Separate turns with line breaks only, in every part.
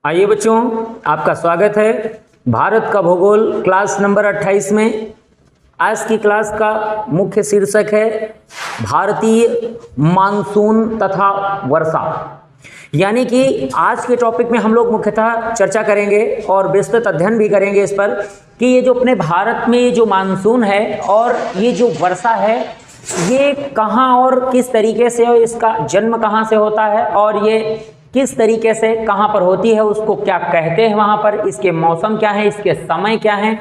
आइए बच्चों, आपका स्वागत है भारत का भूगोल क्लास नंबर 28 में। आज की क्लास का मुख्य शीर्षक है भारतीय मानसून तथा वर्षा। यानी कि आज के टॉपिक में हम लोग मुख्यतः चर्चा करेंगे और विस्तृत अध्ययन भी करेंगे इस पर कि ये जो अपने भारत में ये जो मानसून है और ये जो वर्षा है ये कहाँ और किस तरीके से, और इसका जन्म कहाँ से होता है और ये किस तरीके से कहाँ पर होती है, उसको क्या कहते हैं, वहाँ पर इसके मौसम क्या है, इसके समय क्या है,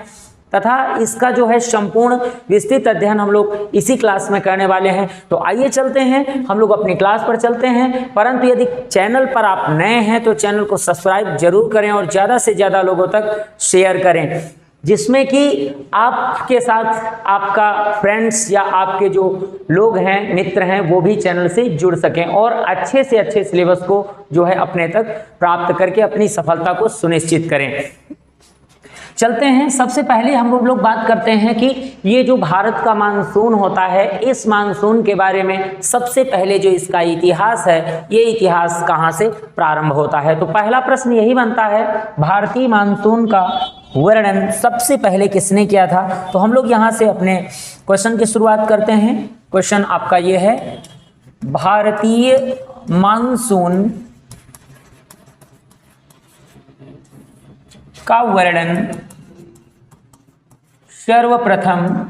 तथा इसका जो है संपूर्ण विस्तृत अध्ययन हम लोग इसी क्लास में करने वाले हैं। तो आइए चलते हैं, हम लोग अपनी क्लास पर चलते हैं। परंतु यदि चैनल पर आप नए हैं तो चैनल को सब्सक्राइब जरूर करें और ज़्यादा से ज़्यादा लोगों तक शेयर करें, जिसमें कि आपके साथ आपका फ्रेंड्स या आपके जो लोग हैं, मित्र हैं, वो भी चैनल से जुड़ सकें और अच्छे से अच्छे सिलेबस को जो है अपने तक प्राप्त करके अपनी सफलता को सुनिश्चित करें। चलते हैं, सबसे पहले हम लोग बात करते हैं कि ये जो भारत का मानसून होता है, इस मानसून के बारे में सबसे पहले जो इसका इतिहास है, ये इतिहास कहाँ से प्रारंभ होता है। तो पहला प्रश्न यही बनता है, भारतीय मानसून का वर्णन सबसे पहले किसने किया था। तो हम लोग यहाँ से अपने क्वेश्चन की शुरुआत करते हैं। क्वेश्चन आपका ये है, भारतीय मानसून का वर्णन सर्वप्रथम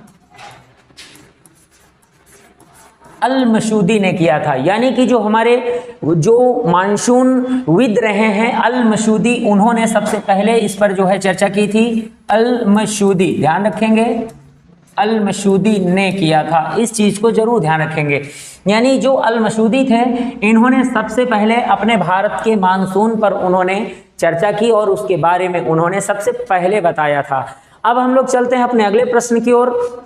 अल-मसूदी ने किया था। यानी कि जो हमारे जो मानसून विद रहे हैं अल-मसूदी, उन्होंने सबसे पहले इस पर जो है चर्चा की थी। अल-मसूदी, ध्यान रखेंगे, अल-मसूदी ने किया था, इस चीज को जरूर ध्यान रखेंगे। यानी जो अल-मसूदी थे, इन्होंने सबसे पहले अपने भारत के मानसून पर उन्होंने चर्चा की और उसके बारे में उन्होंने सबसे पहले बताया था। अब हम लोग चलते हैं अपने अगले प्रश्न की ओर।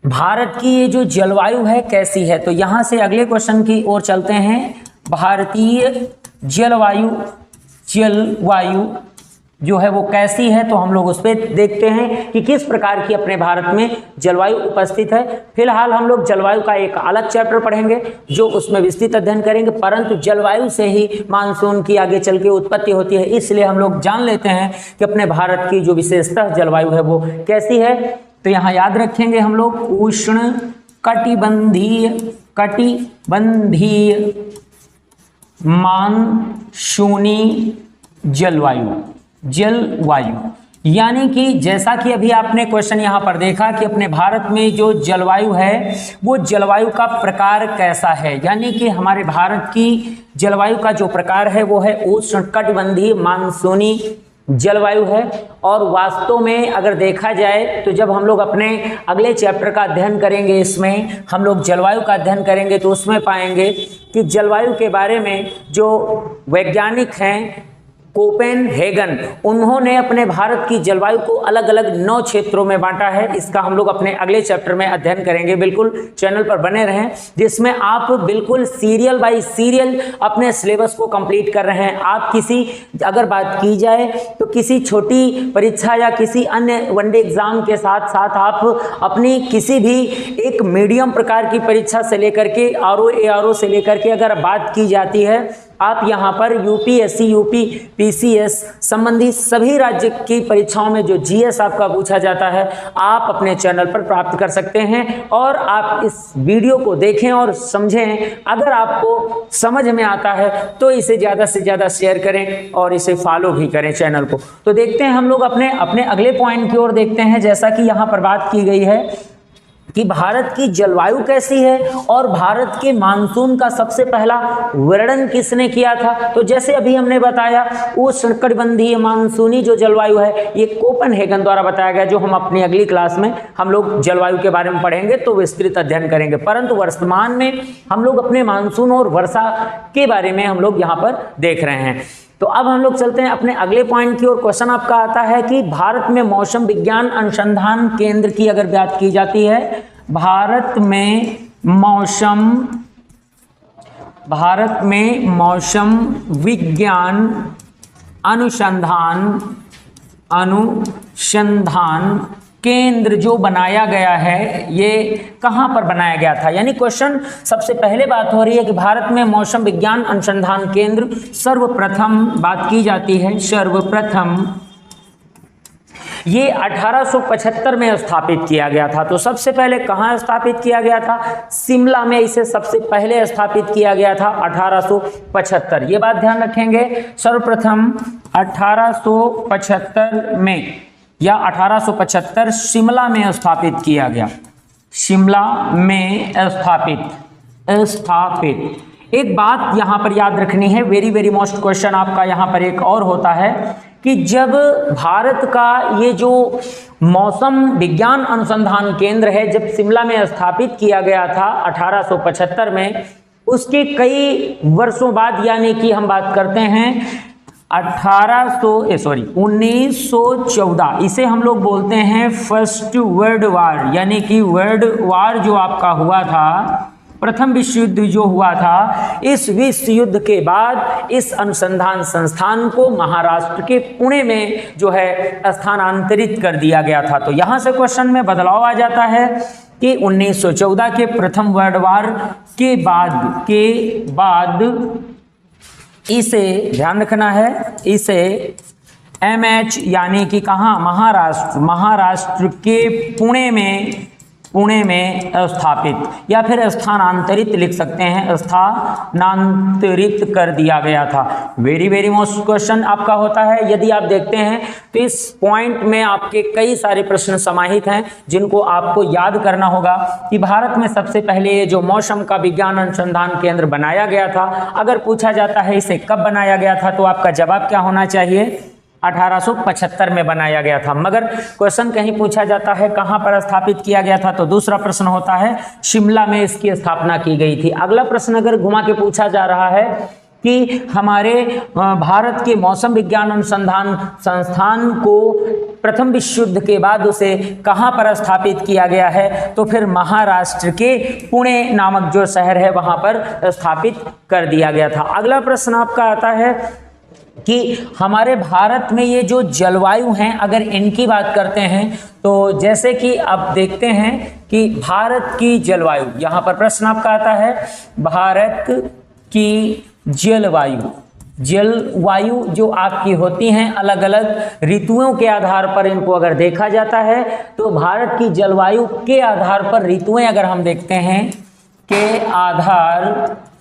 भारत की ये जो जलवायु है कैसी है, तो यहाँ से अगले क्वेश्चन की ओर चलते हैं। भारतीय जलवायु जो है वो कैसी है, तो हम लोग उस पर देखते हैं कि किस प्रकार की अपने भारत में जलवायु उपस्थित है। फिलहाल हम लोग जलवायु का एक अलग चैप्टर पढ़ेंगे जो उसमें विस्तृत अध्ययन करेंगे, परंतु जलवायु से ही मानसून की आगे चल के उत्पत्ति होती है, इसलिए हम लोग जान लेते हैं कि अपने भारत की जो विशेषतः जलवायु है वो कैसी है। तो यहाँ याद रखेंगे हम लोग, उष्ण कटिबंधीय मानसूनी जलवायु। यानी कि जैसा कि अभी आपने क्वेश्चन यहाँ पर देखा कि अपने भारत में जो जलवायु है वो जलवायु का प्रकार कैसा है। यानी कि हमारे भारत की जलवायु का जो प्रकार है वो है उष्णकटिबंधीय मानसूनी जलवायु है। और वास्तव में अगर देखा जाए तो जब हम लोग अपने अगले चैप्टर का अध्ययन करेंगे, इसमें हम लोग जलवायु का अध्ययन करेंगे, तो उसमें पाएंगे कि जलवायु के बारे में जो वैज्ञानिक हैं कोपेनहेगन, उन्होंने अपने भारत की जलवायु को अलग अलग 9 क्षेत्रों में बांटा है। इसका हम लोग अपने अगले चैप्टर में अध्ययन करेंगे। बिल्कुल चैनल पर बने रहें, जिसमें आप बिल्कुल सीरियल बाय सीरियल अपने सिलेबस को कंप्लीट कर रहे हैं। आप किसी, अगर बात की जाए तो किसी छोटी परीक्षा या किसी अन्य वनडे एग्जाम के साथ साथ आप अपनी किसी भी एक मीडियम प्रकार की परीक्षा से लेकर के आरओ एआरओ से लेकर के अगर बात की जाती है, आप यहाँ पर यूपीएससी यूपीपीसीएस संबंधी सभी राज्य की परीक्षाओं में जो जीएस आपका पूछा जाता है, आप अपने चैनल पर प्राप्त कर सकते हैं। और आप इस वीडियो को देखें और समझें। अगर आपको समझ में आता है तो इसे ज़्यादा से ज़्यादा शेयर करें और इसे फॉलो भी करें चैनल को। तो देखते हैं हम लोग अपने अगले पॉइंट की ओर देखते हैं। जैसा कि यहाँ पर बात की गई है कि भारत की जलवायु कैसी है और भारत के मानसून का सबसे पहला वर्णन किसने किया था। तो जैसे अभी हमने बताया, उष्णकटिबंधीय मानसूनी जो जलवायु है ये कोपेनहेगन द्वारा बताया गया, जो हम अपनी अगली क्लास में हम लोग जलवायु के बारे में पढ़ेंगे तो विस्तृत अध्ययन करेंगे। परंतु वर्तमान में हम लोग अपने मानसून और वर्षा के बारे में हम लोग यहाँ पर देख रहे हैं। तो अब हम लोग चलते हैं अपने अगले पॉइंट की ओर। क्वेश्चन आपका आता है कि भारत में मौसम विज्ञान अनुसंधान केंद्र की अगर बात की जाती है, भारत में मौसम विज्ञान अनुसंधान केंद्र जो बनाया गया है ये कहाँ पर बनाया गया था। यानी क्वेश्चन सबसे पहले बात हो रही है कि भारत में मौसम विज्ञान अनुसंधान केंद्र सर्वप्रथम बात की जाती है, सर्वप्रथम ये 1875 में स्थापित किया गया था। तो सबसे पहले कहाँ स्थापित किया गया था? शिमला में इसे सबसे पहले स्थापित किया गया था 1875। ये बात ध्यान रखेंगे, सर्वप्रथम 1875 में या 1875 शिमला में स्थापित किया गया, शिमला में स्थापित। एक बात यहाँ पर याद रखनी है, वेरी मोस्ट क्वेश्चन आपका यहाँ पर एक और होता है कि जब भारत का ये जो मौसम विज्ञान अनुसंधान केंद्र है जब शिमला में स्थापित किया गया था 1875 में, उसके कई वर्षों बाद यानी कि हम बात करते हैं 1914, इसे हम लोग बोलते हैं फर्स्ट वर्ल्ड वार। यानी कि वर्ल्ड वार जो आपका हुआ था, प्रथम विश्व युद्ध जो हुआ था, इस विश्व युद्ध के बाद इस अनुसंधान संस्थान को महाराष्ट्र के पुणे में जो है स्थानांतरित कर दिया गया था। तो यहाँ से क्वेश्चन में बदलाव आ जाता है कि 1914 के प्रथम वर्ल्ड वार के बाद इसे ध्यान रखना है, इसे MH यानी कि कहाँ, महाराष्ट्र के पुणे में स्थापित या फिर स्थानांतरित लिख सकते हैं, स्थानांतरित कर दिया गया था। वेरी मोस्ट क्वेश्चन आपका होता है। यदि आप देखते हैं तो इस पॉइंट में आपके कई सारे प्रश्न समाहित हैं जिनको आपको याद करना होगा कि भारत में सबसे पहले ये जो मौसम का विज्ञान अनुसंधान केंद्र बनाया गया था, अगर पूछा जाता है इसे कब बनाया गया था तो आपका जवाब क्या होना चाहिए? 1875 में बनाया गया था। मगर क्वेश्चन कहीं पूछा जाता है कहां पर स्थापित किया गया था, तो दूसरा प्रश्न होता है शिमला में इसकी स्थापना की गई थी। अगला प्रश्न अगर घुमा के पूछा जा रहा है कि हमारे भारत के मौसम विज्ञान अनुसंधान संस्थान को प्रथम विश्व युद्ध के बाद उसे कहां पर स्थापित किया गया है, तो फिर महाराष्ट्र के पुणे नामक जो शहर है वहां पर स्थापित कर दिया गया था। अगला प्रश्न आपका आता है कि हमारे भारत में ये जो जलवायु हैं, अगर इनकी बात करते हैं तो जैसे कि आप देखते हैं कि भारत की जलवायु, यहाँ पर प्रश्न आपका आता है भारत की जलवायु जो आपकी होती हैं अलग अलग ऋतुओं के आधार पर, इनको अगर देखा जाता है तो भारत की जलवायु के आधार पर ऋतुएं अगर हम देखते हैं के आधार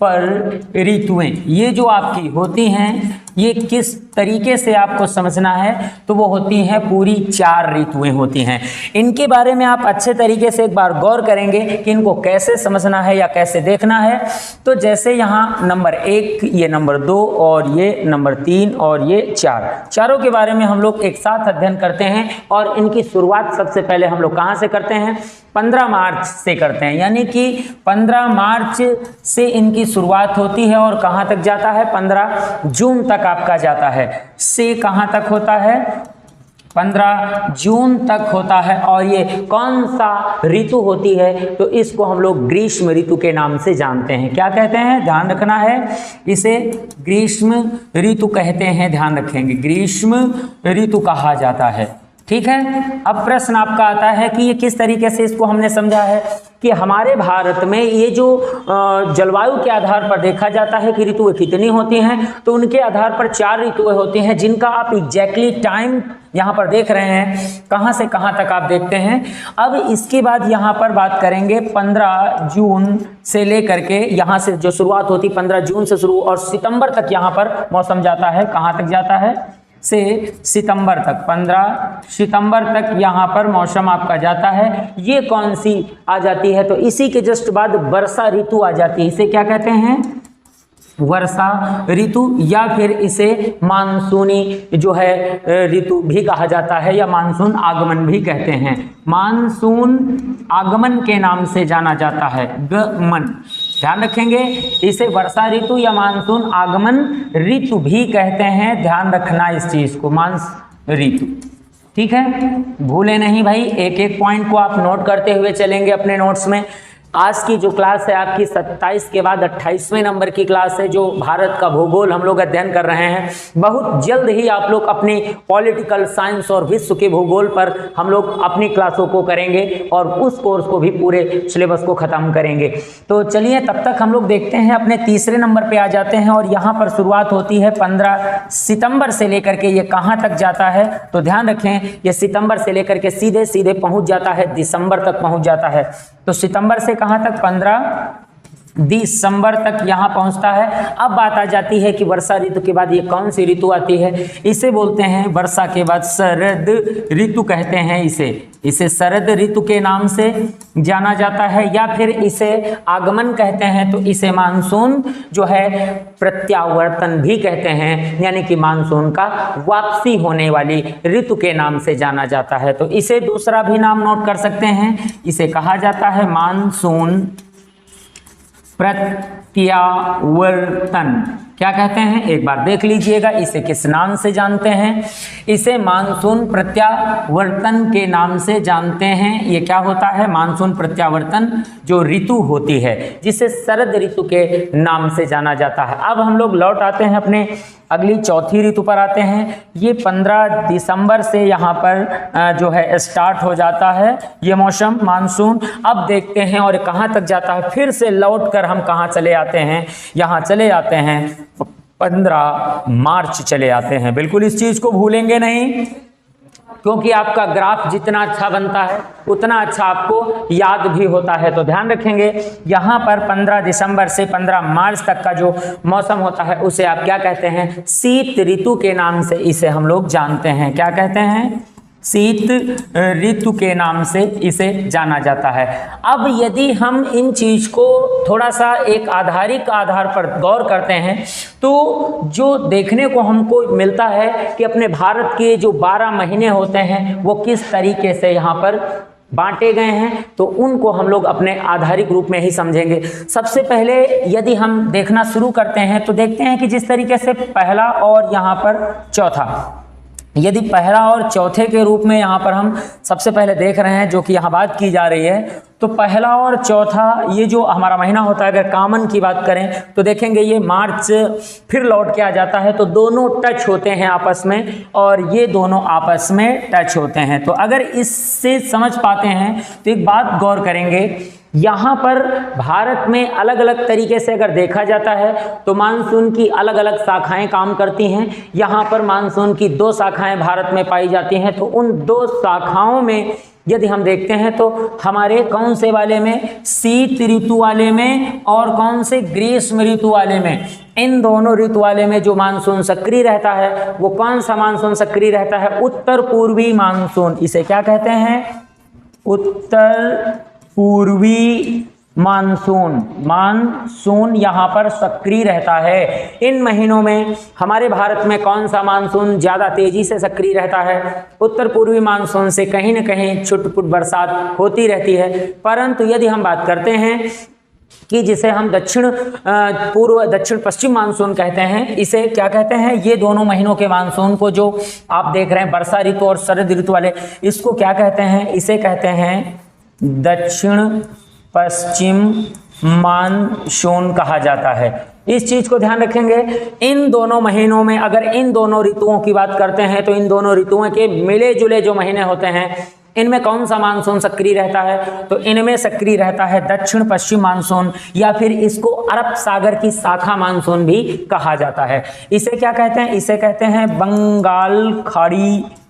पर ऋतुएं ये जो आपकी होती हैं, ये किस तरीके से आपको समझना है, तो वो होती हैं पूरी 4 ऋतुएं होती हैं। इनके बारे में आप अच्छे तरीके से एक बार गौर करेंगे कि इनको कैसे समझना है या कैसे देखना है। तो जैसे यहाँ नंबर 1, ये नंबर 2 और ये नंबर 3 और ये 4, चारों के बारे में हम लोग एक साथ अध्ययन करते हैं। और इनकी शुरुआत सबसे पहले हम लोग कहाँ से करते हैं? 15 मार्च से करते हैं। यानी कि 15 मार्च से इनकी शुरुआत होती है और कहाँ तक जाता है? 15 जून तक आपका जाता है। से कहाँ तक होता है? 15 जून तक होता है। और ये कौन सा ऋतु होती है? तो इसको हम लोग ग्रीष्म ऋतु के नाम से जानते हैं। क्या कहते हैं? ध्यान रखना है, इसे ग्रीष्म ऋतु कहते हैं, ध्यान रखेंगे, ग्रीष्म ऋतु कहा जाता है। ठीक है। अब प्रश्न आपका आता है कि ये किस तरीके से इसको हमने समझा है कि हमारे भारत में ये जो जलवायु के आधार पर देखा जाता है कि ऋतुएं कितनी होती हैं, तो उनके आधार पर 4 ऋतुएं होती हैं जिनका आप एग्जैक्टली टाइम यहाँ पर देख रहे हैं, कहाँ से कहाँ तक आप देखते हैं। अब इसके बाद यहाँ पर बात करेंगे 15 जून से लेकर के, यहाँ से जो शुरुआत होती 15 जून से शुरू और सितंबर तक यहाँ पर मौसम जाता है। कहाँ तक जाता है? से सितंबर तक, 15 सितंबर तक यहाँ पर मौसम आपका जाता है। ये कौन सी आ जाती है? तो इसी के जस्ट बाद वर्षा ऋतु आ जाती है। इसे क्या कहते हैं? वर्षा ऋतु, या फिर इसे मानसूनी जो है ऋतु भी कहा जाता है, या मानसून आगमन भी कहते हैं। मानसून आगमन के नाम से जाना जाता है, गमन, ध्यान रखेंगे। इसे वर्षा ऋतु या मानसून आगमन ऋतु भी कहते हैं, ध्यान रखना इस चीज को, मानसून ऋतु। ठीक है, भूले नहीं भाई, एक एक पॉइंट को आप नोट करते हुए चलेंगे अपने नोट्स में। आज की जो क्लास है आपकी 27 के बाद 28वें नंबर की क्लास है, जो भारत का भूगोल हम लोग अध्ययन कर रहे हैं। बहुत जल्द ही आप लोग अपनी पॉलिटिकल साइंस और विश्व के भूगोल पर हम लोग अपनी क्लासों को करेंगे और उस कोर्स को भी पूरे सिलेबस को ख़त्म करेंगे। तो चलिए तब तक हम लोग देखते हैं अपने तीसरे नंबर पे आ जाते हैं और यहाँ पर शुरुआत होती है 15 सितंबर से लेकर के ये कहाँ तक जाता है, तो ध्यान रखें ये सितंबर से लेकर के सीधे सीधे पहुँच जाता है दिसंबर तक पहुँच जाता है। तो सितंबर से कहाँ तक, 15 दिसंबर तक यहाँ पहुँचता है। अब बात आ जाती है कि वर्षा ऋतु के बाद ये कौन सी ऋतु आती है। इसे बोलते हैं वर्षा के बाद शरद ऋतु कहते हैं। इसे शरद ऋतु के नाम से जाना जाता है या फिर इसे आगमन कहते हैं। तो इसे मानसून जो है प्रत्यावर्तन भी कहते हैं, यानी कि मानसून का वापसी होने वाली ऋतु के नाम से जाना जाता है। तो इसे दूसरा भी नाम नोट कर सकते हैं, इसे कहा जाता है मानसून प्रत्यावर्तन। क्या कहते हैं, एक बार देख लीजिएगा। इसे किस नाम से जानते हैं, इसे मानसून प्रत्यावर्तन के नाम से जानते हैं। ये क्या होता है, मानसून प्रत्यावर्तन जो ऋतु होती है जिसे शरद ऋतु के नाम से जाना जाता है। अब हम लोग लौट आते हैं अपने अगली चौथी ऋतु पर आते हैं। ये 15 दिसंबर से यहाँ पर जो है स्टार्ट हो जाता है ये मौसम मानसून। अब देखते हैं और कहाँ तक जाता है, फिर से लौट कर हम कहाँ चले आते हैं, यहाँ चले आते हैं 15 मार्च चले आते हैं। बिल्कुल इस चीज़ को भूलेंगे नहीं, क्योंकि आपका ग्राफ जितना अच्छा बनता है उतना अच्छा आपको याद भी होता है। तो ध्यान रखेंगे यहाँ पर 15 दिसंबर से 15 मार्च तक का जो मौसम होता है उसे आप क्या कहते हैं, शीत ऋतु के नाम से इसे हम लोग जानते हैं। क्या कहते हैं, शीत ऋतु के नाम से इसे जाना जाता है। अब यदि हम इन चीज़ को थोड़ा सा एक आधारिक आधार पर गौर करते हैं तो जो देखने को हमको मिलता है कि अपने भारत के जो 12 महीने होते हैं वो किस तरीके से यहाँ पर बांटे गए हैं, तो उनको हम लोग अपने आधारिक रूप में ही समझेंगे। सबसे पहले यदि हम देखना शुरू करते हैं तो देखते हैं कि जिस तरीके से पहला और यहाँ पर चौथा, यदि पहला और चौथे के रूप में यहाँ पर हम सबसे पहले देख रहे हैं जो कि यहाँ बात की जा रही है, तो पहला और चौथा ये जो हमारा महीना होता है, अगर कॉमन की बात करें तो देखेंगे ये मार्च फिर लौट के आ जाता है। तो दोनों टच होते हैं आपस में और ये दोनों आपस में टच होते हैं। तो अगर इससे समझ पाते हैं तो एक बात गौर करेंगे, यहाँ पर भारत में अलग अलग तरीके से अगर देखा जाता है तो मानसून की अलग अलग शाखाएं काम करती हैं। यहाँ पर मानसून की 2 शाखाएं भारत में पाई जाती हैं। तो उन 2 शाखाओं में यदि हम देखते हैं तो हमारे कौन से वाले में, शीत ऋतु वाले में और कौन से ग्रीष्म ऋतु वाले में, इन दोनों ऋतु वाले में जो मानसून सक्रिय रहता है वो कौन सा मानसून सक्रिय रहता है, उत्तर पूर्वी मानसून। इसे क्या कहते हैं, उत्तर पूर्वी मानसून यहाँ पर सक्रिय रहता है। इन महीनों में हमारे भारत में कौन सा मानसून ज़्यादा तेजी से सक्रिय रहता है, उत्तर पूर्वी मानसून से कहीं न कहीं छुट-पुट बरसात होती रहती है। परंतु यदि हम बात करते हैं कि जिसे हम दक्षिण पश्चिम मानसून कहते हैं, इसे क्या कहते हैं, ये दोनों महीनों के मानसून को जो आप देख रहे हैं वर्षा ऋतु और शरद ऋतु वाले, इसको क्या कहते हैं, इसे कहते हैं दक्षिण पश्चिम मानसून कहा जाता है। इस चीज को ध्यान रखेंगे। इन दोनों महीनों में अगर इन दोनों ऋतुओं की बात करते हैं तो इन दोनों ऋतुओं के मिले जुले जो महीने होते हैं इनमें कौन सा मानसून सक्रिय रहता है, तो इनमें सक्रिय रहता है दक्षिण पश्चिम मानसून, या फिर इसको अरब सागर की शाखा मानसून भी कहा जाता है। इसे क्या कहते हैं, इसे कहते हैं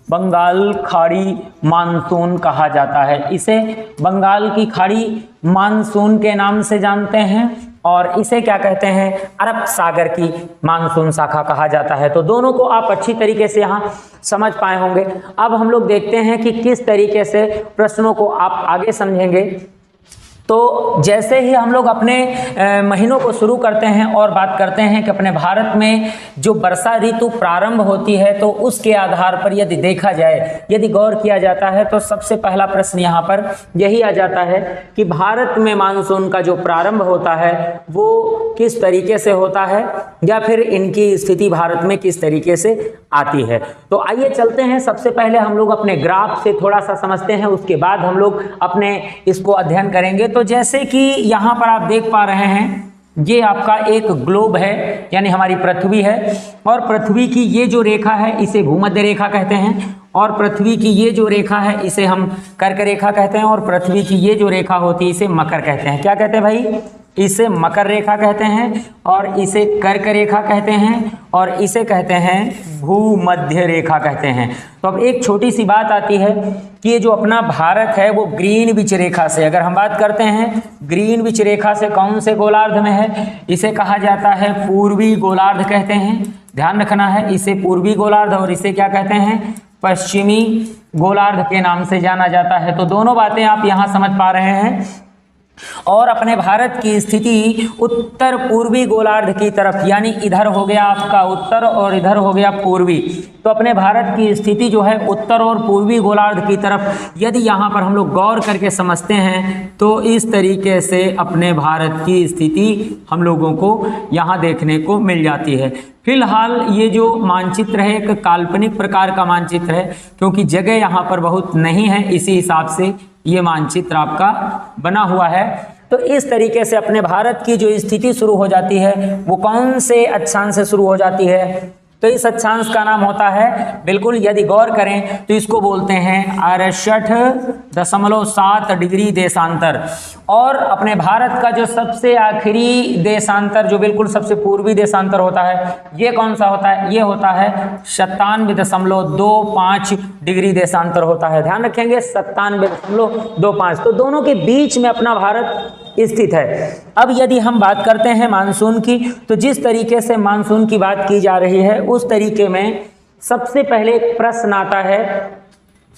बंगाल खाड़ी मानसून कहा जाता है। इसे बंगाल की खाड़ी मानसून के नाम से जानते हैं और इसे क्या कहते हैं, अरब सागर की मानसून शाखा कहा जाता है। तो दोनों को आप अच्छी तरीके से यहाँ समझ पाए होंगे। अब हम लोग देखते हैं कि किस तरीके से प्रश्नों को आप आगे समझेंगे। तो जैसे ही हम लोग अपने महीनों को शुरू करते हैं और बात करते हैं कि अपने भारत में जो वर्षा ऋतु प्रारंभ होती है, तो उसके आधार पर यदि देखा जाए, यदि गौर किया जाता है तो सबसे पहला प्रश्न यहाँ पर यही आ जाता है कि भारत में मानसून का जो प्रारंभ होता है वो किस तरीके से होता है, या फिर इनकी स्थिति भारत में किस तरीके से आती है। तो आइए चलते हैं, सबसे पहले हम लोग अपने ग्राफ से थोड़ा सा समझते हैं, उसके बाद हम लोग अपने इसको अध्ययन करेंगे। तो जैसे कि यहाँ पर आप देख पा रहे हैं, ये आपका एक ग्लोब है, यानी हमारी पृथ्वी है, और पृथ्वी की ये जो रेखा है इसे भूमध्य रेखा कहते हैं, और पृथ्वी की ये जो रेखा है इसे हम कर्क रेखा कहते हैं, और पृथ्वी की ये जो रेखा होती है इसे मकर कहते हैं। क्या कहते हैं भाई? इसे मकर रेखा कहते हैं, और इसे कर्क रेखा कहते हैं, और इसे कहते हैं भूमध्य रेखा कहते हैं। तो अब एक छोटी सी बात आती है कि ये जो अपना भारत है वो ग्रीनविच रेखा से, अगर हम बात करते हैं ग्रीनविच रेखा से कौन से गोलार्ध में है, इसे कहा जाता है पूर्वी गोलार्ध कहते हैं। ध्यान रखना है, इसे पूर्वी गोलार्ध और इसे क्या कहते हैं? पश्चिमी गोलार्ध के नाम से जाना जाता है। तो दोनों बातें आप यहाँ समझ पा रहे हैं। और अपने भारत की स्थिति उत्तर पूर्वी गोलार्ध की तरफ, यानी इधर हो गया आपका उत्तर और इधर हो गया पूर्वी। तो अपने भारत की स्थिति जो है उत्तर और पूर्वी गोलार्ध की तरफ, यदि यहाँ पर हम लोग गौर करके समझते हैं तो इस तरीके से अपने भारत की स्थिति हम लोगों को यहाँ देखने को मिल जाती है। फिलहाल ये जो मानचित्र है एक काल्पनिक प्रकार का मानचित्र है, क्योंकि जगह यहाँ पर बहुत नहीं है, इसी हिसाब से ये मानचित्र आपका बना हुआ है। तो इस तरीके से अपने भारत की जो स्थिति शुरू हो जाती है वो कौन से अक्षांश से शुरू हो जाती है? तो इस अक्षांश का नाम होता है, बिल्कुल यदि गौर करें तो इसको बोलते हैं 68.7 डिग्री देशांतर। और अपने भारत का जो सबसे आखिरी देशांतर, जो बिल्कुल सबसे पूर्वी देशांतर होता है, ये कौन सा होता है? ये होता है 97.25 डिग्री देशांतर होता है। ध्यान रखेंगे 97.25। तो दोनों के बीच में अपना भारत स्थित है। अब यदि हम बात करते हैं मानसून की, तो जिस तरीके से मानसून की बात की जा रही है उस तरीके में सबसे पहले एक प्रश्न आता है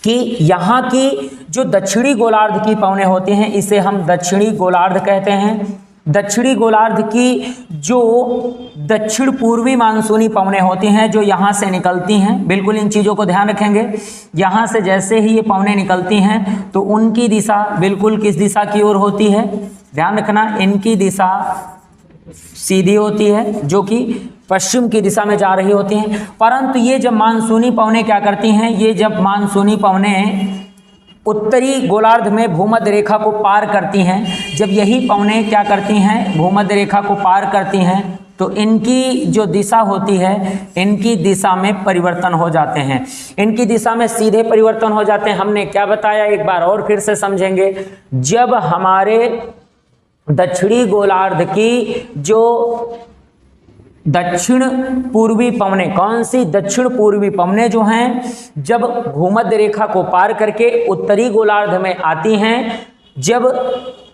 कि यहाँ की जो दक्षिणी गोलार्ध की पवनें होती हैं इसे हम दक्षिणी गोलार्ध कहते हैं। दक्षिणी गोलार्ध की जो दक्षिण पूर्वी मानसूनी पवनें होती हैं जो यहाँ से निकलती हैं, बिल्कुल इन चीज़ों को ध्यान रखेंगे। यहाँ से जैसे ही ये पवनें निकलती हैं तो उनकी दिशा बिल्कुल किस दिशा की ओर होती है? ध्यान रखना, इनकी दिशा सीधी होती है, जो कि पश्चिम की दिशा में जा रही होती हैं। परंतु ये जब मानसूनी पवनें क्या करती हैं, ये जब मानसूनी पवनें उत्तरी गोलार्ध में भूमध्य रेखा को पार करती हैं, जब यही पवनें क्या करती हैं, भूमध्य रेखा को पार करती हैं, तो इनकी जो दिशा होती है, इनकी दिशा में परिवर्तन हो जाते हैं। इनकी दिशा में सीधे परिवर्तन हो जाते हैं। हमने क्या बताया, एक बार और फिर से समझेंगे। जब हमारे दक्षिणी गोलार्ध की जो दक्षिण पूर्वी पवनें, कौन सी? दक्षिण पूर्वी पवनें जो हैं जब भूमध्य रेखा को पार करके उत्तरी गोलार्ध में आती हैं, जब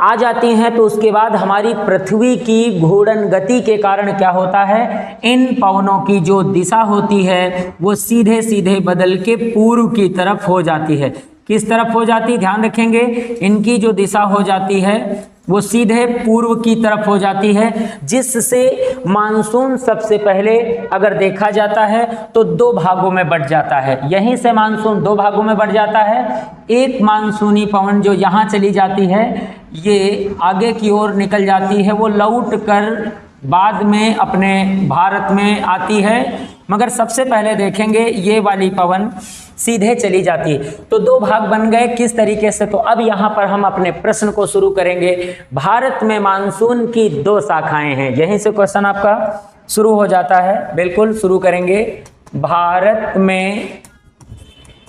आ जाती हैं तो उसके बाद हमारी पृथ्वी की घूर्णन गति के कारण क्या होता है, इन पवनों की जो दिशा होती है वो सीधे सीधे बदल के पूर्व की तरफ हो जाती है। किस तरफ हो जाती? ध्यान रखेंगे, इनकी जो दिशा हो जाती है वो सीधे पूर्व की तरफ हो जाती है, जिससे मानसून सबसे पहले अगर देखा जाता है तो दो भागों में बंट जाता है। यहीं से मानसून दो भागों में बंट जाता है। एक मानसूनी पवन जो यहाँ चली जाती है, ये आगे की ओर निकल जाती है, वो लौट कर बाद में अपने भारत में आती है, मगर सबसे पहले देखेंगे ये वाली पवन सीधे चली जाती है। तो दो भाग बन गए, किस तरीके से? तो अब यहाँ पर हम अपने प्रश्न को शुरू करेंगे। भारत में मानसून की दो शाखाएं हैं, यहीं से क्वेश्चन आपका शुरू हो जाता है। बिल्कुल शुरू करेंगे। भारत में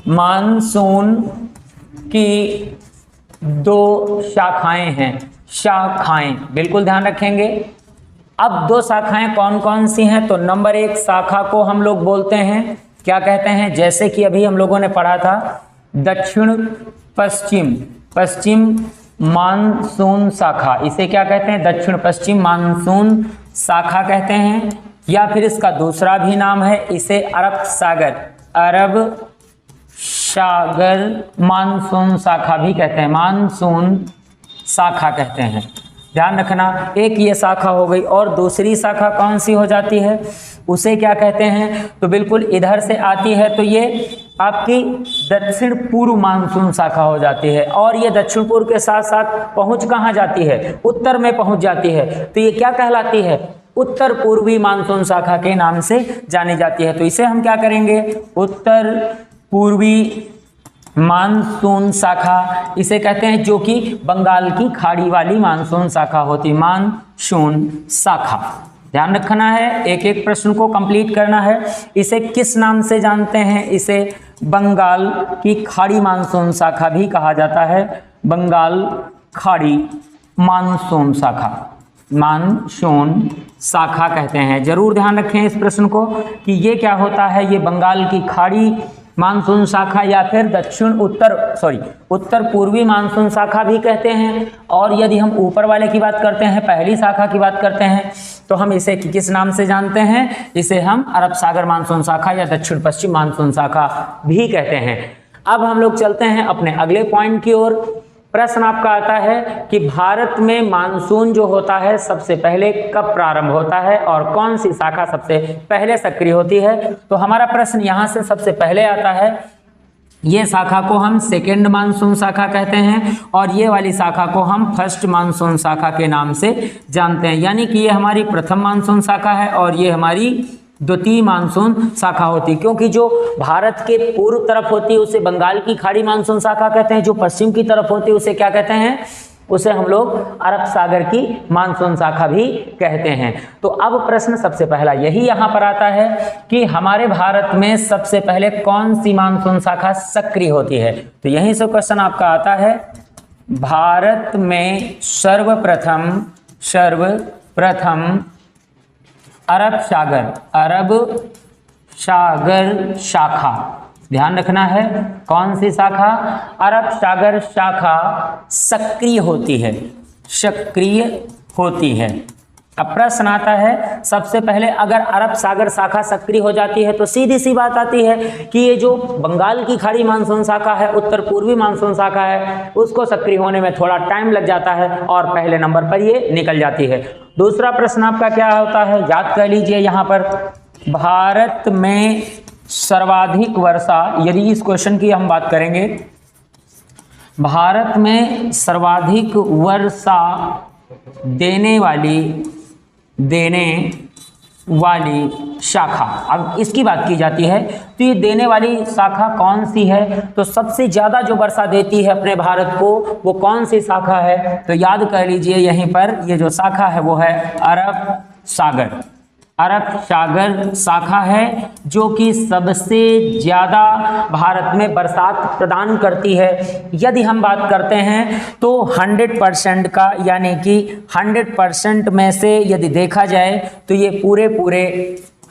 मानसून की दो शाखाएं हैं, शाखाएं बिल्कुल ध्यान रखेंगे। अब दो शाखाएं कौन कौन सी हैं? तो नंबर एक शाखा को हम लोग बोलते हैं, क्या कहते हैं? जैसे कि अभी हम लोगों ने पढ़ा था दक्षिण पश्चिम, पश्चिम मानसून शाखा, इसे क्या कहते हैं? दक्षिण पश्चिम मानसून शाखा कहते हैं। या फिर इसका दूसरा भी नाम है, इसे अरब सागर, अरब सागर मानसून शाखा भी कहते हैं, मानसून शाखा कहते हैं। ध्यान रखना, एक ये शाखा हो गई, और दूसरी शाखा कौन सी हो जाती है, उसे क्या कहते हैं? तो बिल्कुल इधर से आती है तो ये आपकी दक्षिण पूर्व मानसून शाखा हो जाती है। और ये दक्षिण पूर्व के साथ साथ पहुंच कहाँ जाती है? उत्तर में पहुंच जाती है। तो ये क्या कहलाती है? उत्तर पूर्वी मानसून शाखा के नाम से जानी जाती है। तो इसे हम क्या करेंगे, उत्तर पूर्वी मानसून शाखा इसे कहते हैं, जो कि बंगाल की खाड़ी वाली मानसून शाखा होती, मानसून शाखा। ध्यान रखना है, एक एक प्रश्न को कंप्लीट करना है। इसे किस नाम से जानते हैं, इसे बंगाल की खाड़ी मानसून शाखा भी कहा जाता है, बंगाल खाड़ी मानसून शाखा, मानसून शाखा कहते हैं। जरूर ध्यान रखें इस प्रश्न को कि ये क्या होता है, ये बंगाल की खाड़ी मानसून शाखा या फिर उत्तर पूर्वी मानसून शाखा भी कहते हैं। और यदि हम ऊपर वाले की बात करते हैं, पहली शाखा की बात करते हैं, तो हम इसे किस नाम से जानते हैं, इसे हम अरब सागर मानसून शाखा या दक्षिण पश्चिम मानसून शाखा भी कहते हैं। अब हम लोग चलते हैं अपने अगले पॉइंट की ओर। प्रश्न आपका आता है कि भारत में मानसून जो होता है सबसे पहले कब प्रारंभ होता है और कौन सी शाखा सबसे पहले सक्रिय होती है। तो हमारा प्रश्न यहाँ से सबसे पहले आता है, ये शाखा को हम सेकेंड मानसून शाखा कहते हैं और ये वाली शाखा को हम फर्स्ट मानसून शाखा के नाम से जानते हैं। यानी कि ये हमारी प्रथम मानसून शाखा है और ये हमारी द्वितीय मानसून शाखा होती, क्योंकि जो भारत के पूर्व तरफ होती है उसे बंगाल की खाड़ी मानसून शाखा कहते हैं, जो पश्चिम की तरफ होती है उसे क्या कहते हैं, उसे हम लोग अरब सागर की मानसून शाखा भी कहते हैं। तो अब प्रश्न सबसे पहला यही यहाँ पर आता है कि हमारे भारत में सबसे पहले कौन सी मानसून शाखा सक्रिय होती है। तो यहीं से क्वेश्चन आपका आता है, भारत में सर्वप्रथम अरब सागर शाखा, ध्यान रखना है कौन सी शाखा, अरब सागर शाखा सक्रिय होती है। अब प्रश्न आता है, सबसे पहले अगर अरब सागर शाखा सक्रिय हो जाती है तो सीधी सी बात आती है कि ये जो बंगाल की खाड़ी मानसून शाखा है, उत्तर पूर्वी मानसून शाखा है, उसको सक्रिय होने में थोड़ा टाइम लग जाता है और पहले नंबर पर ये निकल जाती है। दूसरा प्रश्न आपका क्या होता है, याद कर लीजिए यहाँ पर, भारत में सर्वाधिक वर्षा, यदि इस क्वेश्चन की हम बात करेंगे, भारत में सर्वाधिक वर्षा देने वाली शाखा, अब इसकी बात की जाती है तो ये देने वाली शाखा कौन सी है, तो सबसे ज्यादा जो वर्षा देती है अपने भारत को वो कौन सी शाखा है, तो याद कर लीजिए यहीं पर ये जो शाखा है वो है अरब सागर शाखा है, जो कि सबसे ज्यादा भारत में बरसात प्रदान करती है। यदि हम बात करते हैं तो 100% का, यानी कि 100% में से यदि देखा जाए तो ये पूरे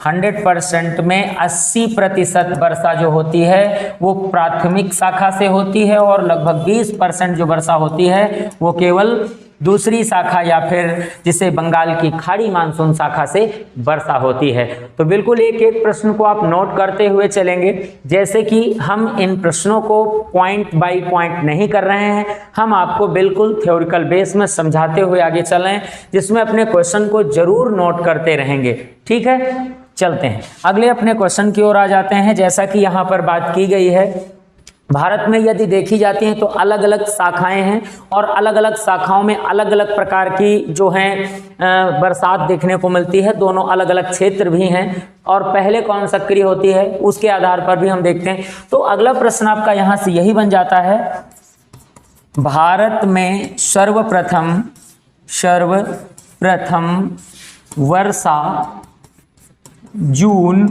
100% में 80% वर्षा जो होती है वो प्राथमिक शाखा से होती है और लगभग 20% जो वर्षा होती है वो केवल दूसरी शाखा या फिर जिसे बंगाल की खाड़ी मानसून शाखा से वर्षा होती है। तो बिल्कुल एक एक प्रश्न को आप नोट करते हुए चलेंगे, जैसे कि हम इन प्रश्नों को पॉइंट बाय पॉइंट नहीं कर रहे हैं, हम आपको बिल्कुल थ्योरिकल बेस में समझाते हुए आगे चल रहे हैं, जिसमें अपने क्वेश्चन को जरूर नोट करते रहेंगे। ठीक है, चलते हैं अगले अपने क्वेश्चन की ओर आ जाते हैं। जैसा कि यहाँ पर बात की गई है, भारत में यदि देखी जाती है तो अलग अलग शाखाएं हैं और अलग अलग शाखाओं में अलग अलग प्रकार की जो हैं बरसात देखने को मिलती है। दोनों अलग अलग क्षेत्र भी हैं और पहले कौन सक्रिय होती है उसके आधार पर भी हम देखते हैं। तो अगला प्रश्न आपका यहाँ से यही बन जाता है, भारत में सर्वप्रथम वर्षा जून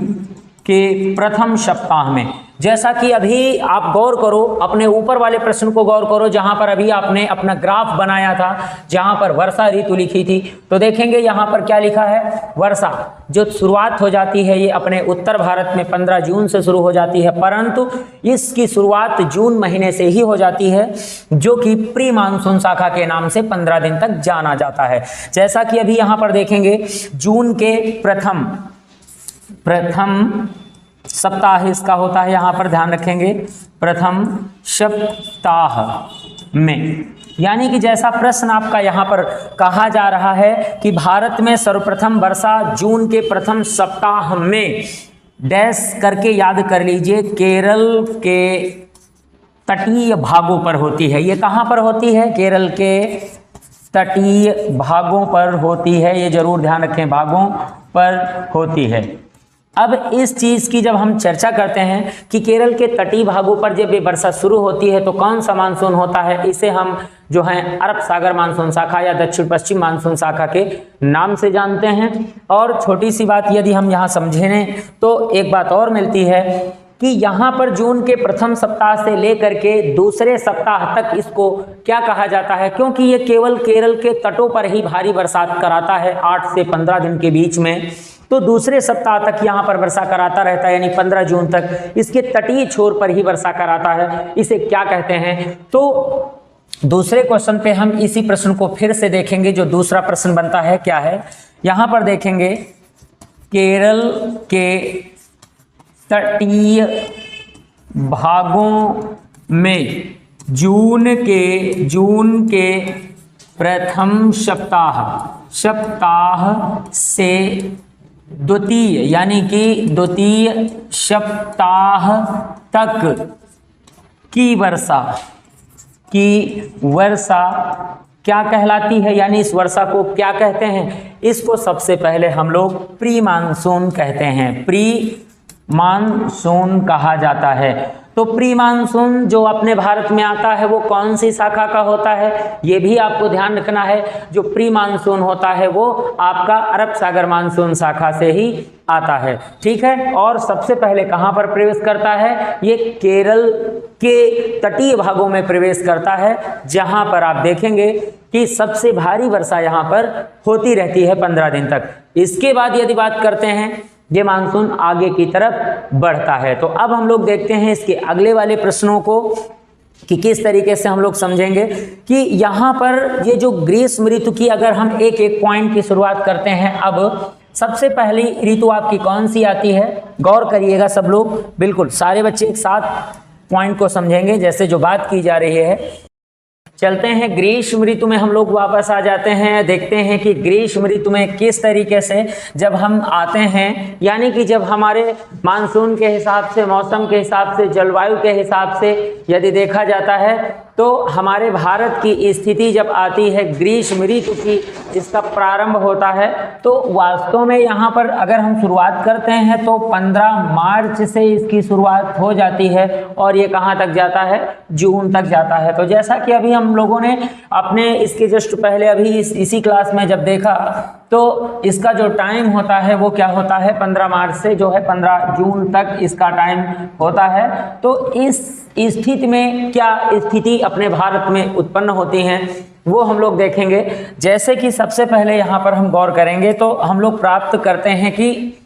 के प्रथम सप्ताह में, जैसा कि अभी आप गौर करो, अपने ऊपर वाले प्रश्न को गौर करो जहां पर अभी आपने अपना ग्राफ बनाया था जहां पर वर्षा ऋतु लिखी थी, तो देखेंगे यहां पर क्या लिखा है, वर्षा जो शुरुआत हो जाती है ये अपने उत्तर भारत में 15 जून से शुरू हो जाती है, परंतु इसकी शुरुआत जून महीने से ही हो जाती है, जो कि प्री मानसून शाखा के नाम से 15 दिन तक जाना जाता है। जैसा कि अभी यहाँ पर देखेंगे, जून के प्रथम सप्ताह इसका होता है, यहाँ पर ध्यान रखेंगे, प्रथम सप्ताह में, यानी कि जैसा प्रश्न आपका यहाँ पर कहा जा रहा है कि भारत में सर्वप्रथम वर्षा जून के प्रथम सप्ताह में डैश करके याद कर लीजिए, केरल के तटीय भागों पर होती है। ये कहाँ पर होती है, केरल के तटीय भागों पर होती है, ये जरूर ध्यान रखें, भागों पर होती है। अब इस चीज की जब हम चर्चा करते हैं कि केरल के तटीय भागों पर जब ये वर्षा शुरू होती है तो कौन सा मानसून होता है, इसे हम जो है अरब सागर मानसून शाखा या दक्षिण पश्चिम मानसून शाखा के नाम से जानते हैं। और छोटी सी बात यदि हम यहाँ समझें तो एक बात और मिलती है कि यहाँ पर जून के प्रथम सप्ताह से लेकर के दूसरे सप्ताह तक इसको क्या कहा जाता है, क्योंकि ये केवल केरल के तटों पर ही भारी बरसात कराता है 8 से 15 दिन के बीच में, तो दूसरे सप्ताह तक यहाँ पर वर्षा कराता रहता है, यानी 15 जून तक इसके तटीय छोर पर ही वर्षा कराता है। इसे क्या कहते हैं, तो दूसरे क्वेश्चन पे हम इसी प्रश्न को फिर से देखेंगे। जो दूसरा प्रश्न बनता है क्या है, यहाँ पर देखेंगे केरल के तटीय भागों में जून के प्रथम सप्ताह से द्वितीय यानी कि द्वितीय सप्ताह तक की वर्षा क्या कहलाती है, यानी इस वर्षा को क्या कहते हैं, इसको सबसे पहले हम लोग प्री मानसून कहते हैं, प्री मानसून कहा जाता है। तो प्री मानसून जो अपने भारत में आता है वो कौन सी शाखा का होता है, ये भी आपको ध्यान रखना है। जो प्री मानसून होता है वो आपका अरब सागर मानसून शाखा से ही आता है, ठीक है। और सबसे पहले कहाँ पर प्रवेश करता है, ये केरल के तटीय भागों में प्रवेश करता है, जहां पर आप देखेंगे कि सबसे भारी वर्षा यहाँ पर होती रहती है 15 दिन तक। इसके बाद यदि बात करते हैं, ये मानसून आगे की तरफ बढ़ता है। तो अब हम लोग देखते हैं इसके अगले वाले प्रश्नों को कि किस तरीके से हम लोग समझेंगे कि यहाँ पर ये जो ग्रीष्म ऋतु की, अगर हम एक एक पॉइंट की शुरुआत करते हैं। अब सबसे पहली ऋतु आपकी कौन सी आती है, गौर करिएगा सब लोग, बिल्कुल सारे बच्चे एक साथ पॉइंट को समझेंगे जैसे जो बात की जा रही है। चलते हैं ग्रीष्म ऋतु में, हम लोग वापस आ जाते हैं, देखते हैं कि ग्रीष्म ऋतु में किस तरीके से जब हम आते हैं, यानी कि जब हमारे मानसून के हिसाब से, मौसम के हिसाब से, जलवायु के हिसाब से यदि देखा जाता है तो हमारे भारत की स्थिति जब आती है ग्रीष्म ऋतु की, इसका प्रारंभ होता है, तो वास्तव में यहाँ पर अगर हम शुरुआत करते हैं तो 15 मार्च से इसकी शुरुआत हो जाती है और ये कहाँ तक जाता है, जून तक जाता है। तो जैसा कि अभी हम लोगों ने अपने इसके जस्ट पहले अभी इसी क्लास में जब देखा तो इसका जो टाइम होता है वो क्या होता है, 15 मार्च से जो है 15 जून तक इसका टाइम होता है। तो इस स्थिति में क्या स्थिति अपने भारत में उत्पन्न होती हैं वो हम लोग देखेंगे। जैसे कि सबसे पहले यहाँ पर हम गौर करेंगे तो हम लोग प्राप्त करते हैं कि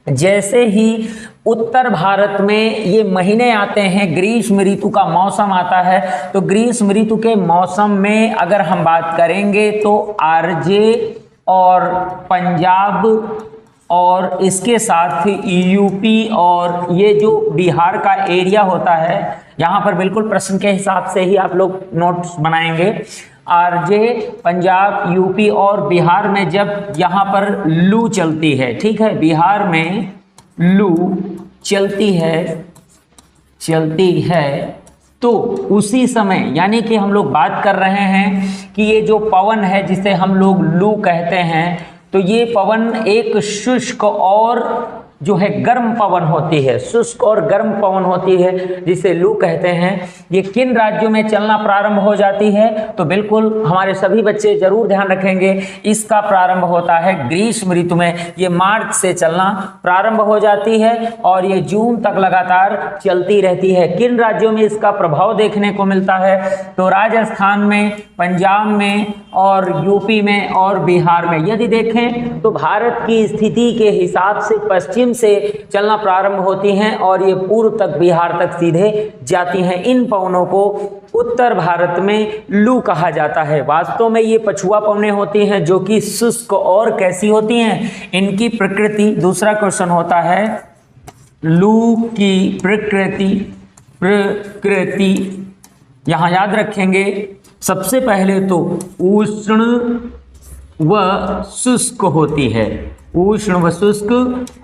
जैसे ही उत्तर भारत में ये महीने आते हैं, ग्रीष्म ऋतु का मौसम आता है, तो ग्रीष्म ऋतु के मौसम में अगर हम बात करेंगे तो आरजे और पंजाब और इसके साथ ही यूपी और ये जो बिहार का एरिया होता है, यहाँ पर बिल्कुल प्रश्न के हिसाब से ही आप लोग नोट्स बनाएंगे। आरजे, पंजाब, यूपी और बिहार में जब यहाँ पर लू चलती है, ठीक है, बिहार में लू चलती है तो उसी समय, यानी कि हम लोग बात कर रहे हैं कि ये जो पवन है जिसे हम लोग लू कहते हैं, तो ये पवन एक शुष्क और जो है गर्म पवन होती है, शुष्क और गर्म पवन होती है जिसे लू कहते हैं। ये किन राज्यों में चलना प्रारंभ हो जाती है, तो बिल्कुल हमारे सभी बच्चे जरूर ध्यान रखेंगे, इसका प्रारंभ होता है ग्रीष्म ऋतु में। ये मार्च से चलना प्रारंभ हो जाती है और ये जून तक लगातार चलती रहती है। किन राज्यों में इसका प्रभाव देखने को मिलता है, तो राजस्थान में, पंजाब में और यूपी में और बिहार में। यदि देखें तो भारत की स्थिति के हिसाब से पश्चिम से चलना प्रारंभ होती हैं और ये पूर्व तक, बिहार तक सीधे जाती हैं। इन पवनों को उत्तर भारत में लू कहा जाता है। वास्तव में ये पछुआ पवनें होती हैं जो कि शुष्क और कैसी होती हैं, इनकी प्रकृति। दूसरा क्वेश्चन होता है लू की प्रकृति यहाँ याद रखेंगे। सबसे पहले तो उष्ण व शुष्क होती है, उष्ण व शुष्क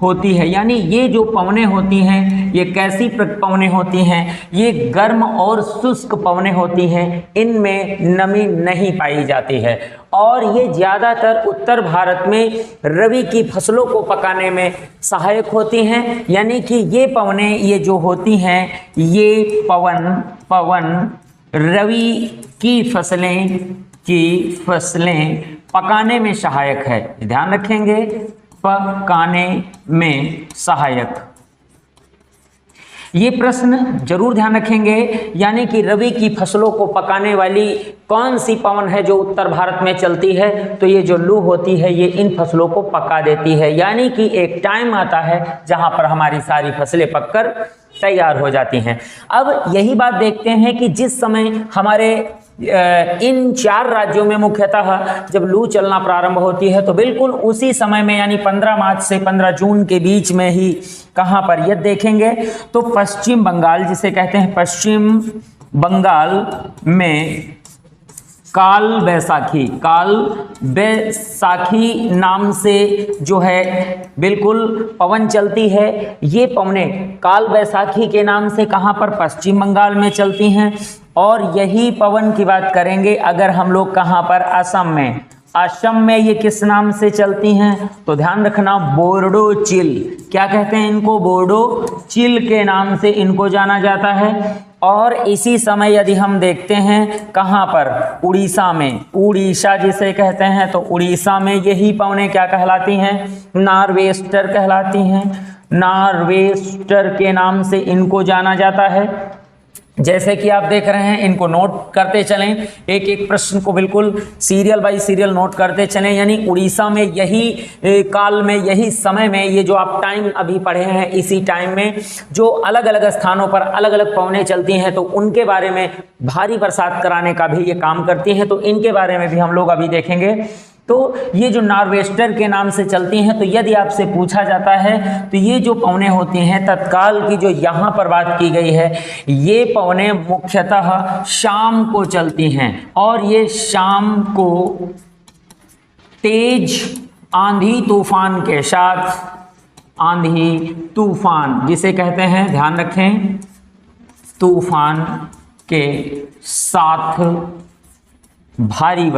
होती है। यानी ये जो पवनें होती हैं ये कैसी पवनें होती हैं, ये गर्म और शुष्क पवनें होती हैं, इनमें नमी नहीं पाई जाती है और ये ज़्यादातर उत्तर भारत में रबी की फसलों को पकाने में सहायक होती हैं। यानी कि ये पवनें ये जो होती हैं ये पवन रबी की फसलें पकाने में सहायक है। ध्यान रखेंगे, पकाने में सहायक। ये प्रश्न जरूर ध्यान रखेंगे। यानी कि रबी की फसलों को पकाने वाली कौन सी पवन है जो उत्तर भारत में चलती है, तो ये जो लू होती है ये इन फसलों को पका देती है। यानी कि एक टाइम आता है जहां पर हमारी सारी फसलें पककर तैयार हो जाती हैं। अब यही बात देखते हैं कि जिस समय हमारे इन 4 राज्यों में मुख्यतः जब लू चलना प्रारंभ होती है तो बिल्कुल उसी समय में यानी 15 मार्च से 15 जून के बीच में ही कहाँ पर यह देखेंगे तो पश्चिम बंगाल, जिसे कहते हैं पश्चिम बंगाल में काल बैसाखी नाम से जो है बिल्कुल पवन चलती है। ये पवनें काल बैसाखी के नाम से कहाँ पर, पश्चिम बंगाल में चलती हैं। और यही पवन की बात करेंगे अगर हम लोग कहाँ पर, असम में ये किस नाम से चलती हैं, तो ध्यान रखना बोर्डो चिल। क्या कहते हैं इनको, बोर्डो चिल के नाम से इनको जाना जाता है। और इसी समय यदि हम देखते हैं कहाँ पर, उड़ीसा जिसे कहते हैं, तो उड़ीसा में यही पवनें क्या कहलाती हैं, नॉर्वेस्टर कहलाती हैं। नॉर्वेस्टर के नाम से इनको जाना जाता है। जैसे कि आप देख रहे हैं, इनको नोट करते चलें, एक एक प्रश्न को बिल्कुल सीरियल बाय सीरियल नोट करते चलें। यानी उड़ीसा में यही काल में, यही समय में, ये जो आप टाइम अभी पढ़े हैं इसी टाइम में जो अलग अलग स्थानों पर अलग अलग पवनें चलती हैं तो उनके बारे में भारी बरसात कराने का भी ये काम करती हैं। तो इनके बारे में भी हम लोग अभी देखेंगे। तो ये जो नॉर्वेस्टर के नाम से चलती हैं, तो यदि आपसे पूछा जाता है तो ये जो पवनें होती हैं तत्काल की जो यहाँ पर बात की गई है, ये पवनें मुख्यतः शाम को चलती हैं और ये शाम को तेज आंधी तूफान के साथ, आंधी तूफान जिसे कहते हैं, ध्यान रखें, तूफान के साथ भारी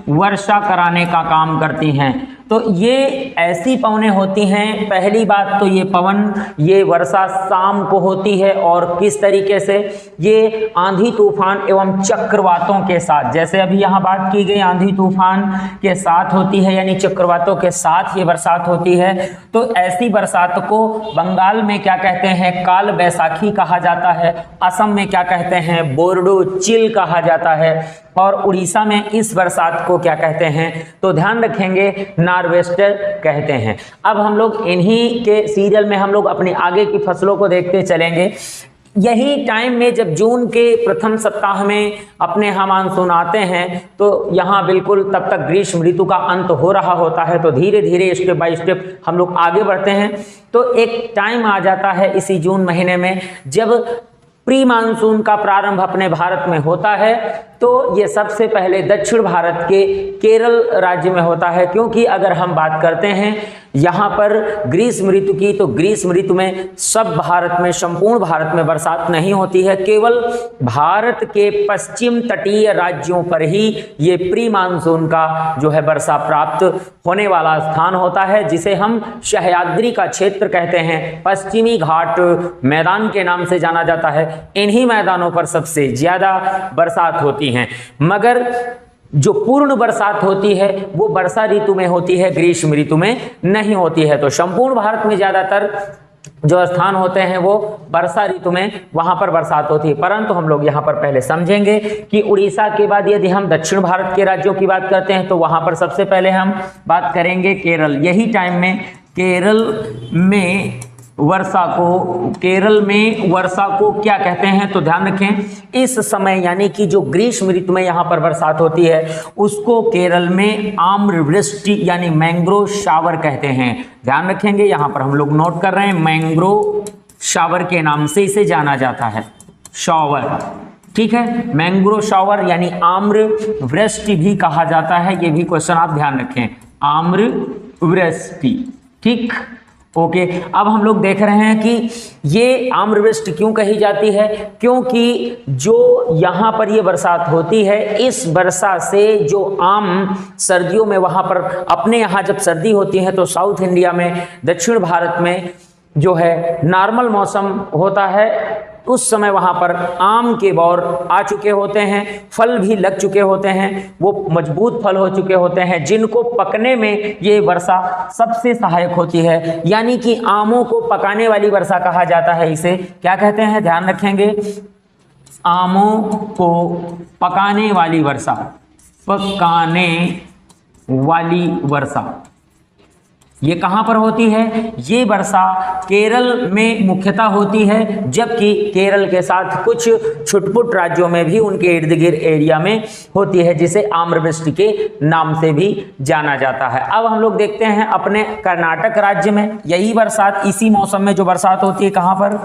वर्षा कराने का काम करती हैं। तो ये ऐसी पवनें होती हैं, पहली बात तो ये पवन, ये वर्षा शाम को होती है और किस तरीके से, ये आंधी तूफान एवं चक्रवातों के साथ, जैसे अभी यहाँ बात की गई आंधी तूफान के साथ होती है, यानी चक्रवातों के साथ ये बरसात होती है। तो ऐसी बरसात को बंगाल में क्या कहते हैं, काल बैसाखी कहा जाता है। असम में क्या कहते हैं, बोर्डो चिल कहा जाता है। और उड़ीसा में इस बरसात को क्या कहते हैं, तो ध्यान रखेंगे, नॉर्वेस्टर कहते हैं। अब हम लोग इन्हीं के सीरियल में हम लोग अपनी आगे की फसलों को देखते चलेंगे। यही टाइम में जब जून के प्रथम सप्ताह में अपने हम मानसून आते हैं तो यहाँ बिल्कुल तब तक ग्रीष्म ऋतु का अंत हो रहा होता है। तो धीरे धीरे स्टेप बाय स्टेप हम लोग आगे बढ़ते हैं। तो एक टाइम आ जाता है इसी जून महीने में जब प्री मानसून का प्रारंभ अपने भारत में होता है। तो ये सबसे पहले दक्षिण भारत के केरल राज्य में होता है, क्योंकि अगर हम बात करते हैं यहाँ पर ग्रीष्म ऋतु की, तो ग्रीष्म ऋतु में सब भारत में, संपूर्ण भारत में बरसात नहीं होती है। केवल भारत के पश्चिम तटीय राज्यों पर ही ये प्री मानसून का जो है वर्षा प्राप्त होने वाला स्थान होता है, जिसे हम सह्याद्री का क्षेत्र कहते हैं। पश्चिमी घाट मैदान के नाम से जाना जाता है। इन्हीं मैदानों पर सबसे ज्यादा बरसात होती है। मगर जो पूर्ण बरसात होती है वो वर्षा ऋतु में होती है, ग्रीष्म ऋतु में नहीं होती है। तो संपूर्ण भारत में ज्यादातर जो स्थान होते हैं वो वर्षा ऋतु में वहां पर बरसात होती है। परंतु हम लोग यहाँ पर पहले समझेंगे कि उड़ीसा के बाद यदि हम दक्षिण भारत के राज्यों की बात करते हैं तो वहां पर सबसे पहले हम बात करेंगे केरल। यही टाइम में केरल में वर्षा को क्या कहते हैं, तो ध्यान रखें, इस समय यानी कि जो ग्रीष्म ऋतु में यहाँ पर बरसात होती है उसको केरल में आम्रवृष्टि यानी मैंग्रोव शावर कहते हैं। ध्यान रखेंगे, यहाँ पर हम लोग नोट कर रहे हैं, मैंग्रोव शावर के नाम से इसे जाना जाता है, शावर। ठीक है। मैंग्रोव शावर यानी आम्र वृष्टि भी कहा जाता है, ये भी क्वेश्चन आप ध्यान रखें, आम्र वृष्टि। ठीक, ओके। अब हम लोग देख रहे हैं कि ये आम्रवृष्टि क्यों कही जाती है, क्योंकि जो यहाँ पर ये बरसात होती है, इस वर्षा से जो आम सर्दियों में वहाँ पर अपने यहाँ जब सर्दी होती है तो साउथ इंडिया में, दक्षिण भारत में जो है नॉर्मल मौसम होता है, उस समय वहाँ पर आम के बौर आ चुके होते हैं, फल भी लग चुके होते हैं, वो मजबूत फल हो चुके होते हैं, जिनको पकने में ये वर्षा सबसे सहायक होती है। यानी कि आमों को पकाने वाली वर्षा कहा जाता है। इसे क्या कहते हैं, ध्यान रखेंगे, आमों को पकाने वाली वर्षा, पकाने वाली वर्षा। ये कहाँ पर होती है, ये वर्षा केरल में मुख्यतः होती है, जबकि केरल के साथ कुछ छुटपुट राज्यों में भी उनके इर्द गिर्द एरिया में होती है, जिसे आम्रवृष्टि के नाम से भी जाना जाता है। अब हम लोग देखते हैं अपने कर्नाटक राज्य में यही बरसात, इसी मौसम में जो बरसात होती है, कहाँ पर,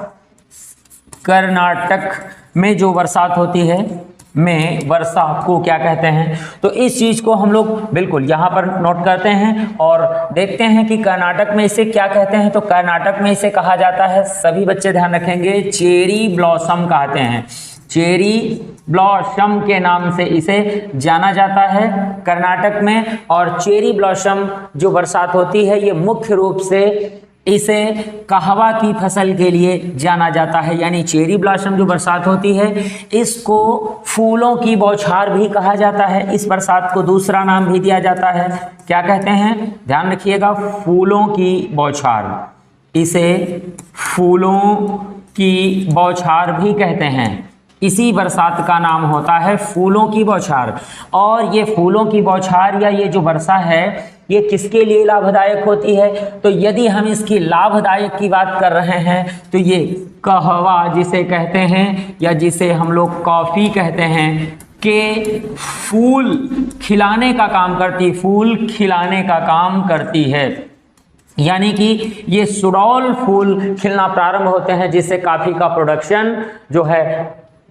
कर्नाटक में जो बरसात होती है में वर्षा को क्या कहते हैं। तो इस चीज को हम लोग बिल्कुल यहाँ पर नोट करते हैं और देखते हैं कि कर्नाटक में इसे क्या कहते हैं। तो कर्नाटक में इसे कहा जाता है, सभी बच्चे ध्यान रखेंगे, चेरी ब्लॉसम कहते हैं, चेरी ब्लॉसम के नाम से इसे जाना जाता है कर्नाटक में। और चेरी ब्लॉसम जो बरसात होती है, ये मुख्य रूप से इसे कहवा की फसल के लिए जाना जाता है। यानी चेरी ब्लॉसम जो बरसात होती है, इसको फूलों की बौछार भी कहा जाता है। इस बरसात को दूसरा नाम भी दिया जाता है, क्या कहते हैं, ध्यान रखिएगा, फूलों की बौछार। इसे फूलों की बौछार भी कहते हैं। इसी बरसात का नाम होता है फूलों की बौछार। और ये फूलों की बौछार या ये जो वर्षा है, ये किसके लिए लाभदायक होती है। तो यदि हम इसकी लाभदायक की बात कर रहे हैं, तो ये कहवा जिसे कहते हैं, या जिसे हम लोग कॉफी कहते हैं, के फूल खिलाने का काम करती, फूल खिलाने का काम करती है। यानी कि ये सुडौल फूल खिलना प्रारंभ होते हैं, जिससे कॉफी का प्रोडक्शन जो है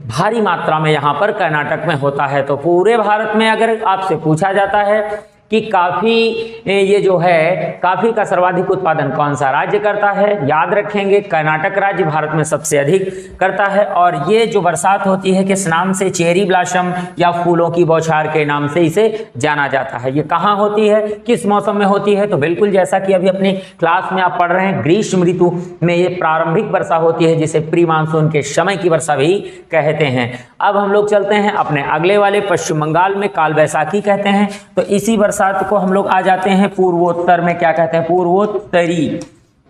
भारी मात्रा में यहाँ पर कर्नाटक में होता है। तो पूरे भारत में अगर आपसे पूछा जाता है कि काफ़ी ये जो है काफ़ी का सर्वाधिक उत्पादन कौन सा राज्य करता है, याद रखेंगे कर्नाटक राज्य भारत में सबसे अधिक करता है। और ये जो बरसात होती है, किस नाम से, चेरी ब्लॉसम या फूलों की बौछार के नाम से इसे जाना जाता है। ये कहाँ होती है, किस मौसम में होती है। तो बिल्कुल जैसा कि अभी अपनी क्लास में आप पढ़ रहे हैं, ग्रीष्म ऋतु में ये प्रारंभिक वर्षा होती है, जिसे प्री मानसून के समय की वर्षा भी कहते हैं। अब हम लोग चलते हैं अपने अगले वाले, पश्चिम बंगाल में काल बैसाखी कहते हैं। तो इसी बरसात को हम लोग आ जाते हैं पूर्वोत्तर में, क्या कहते हैं, पूर्वोत्तरी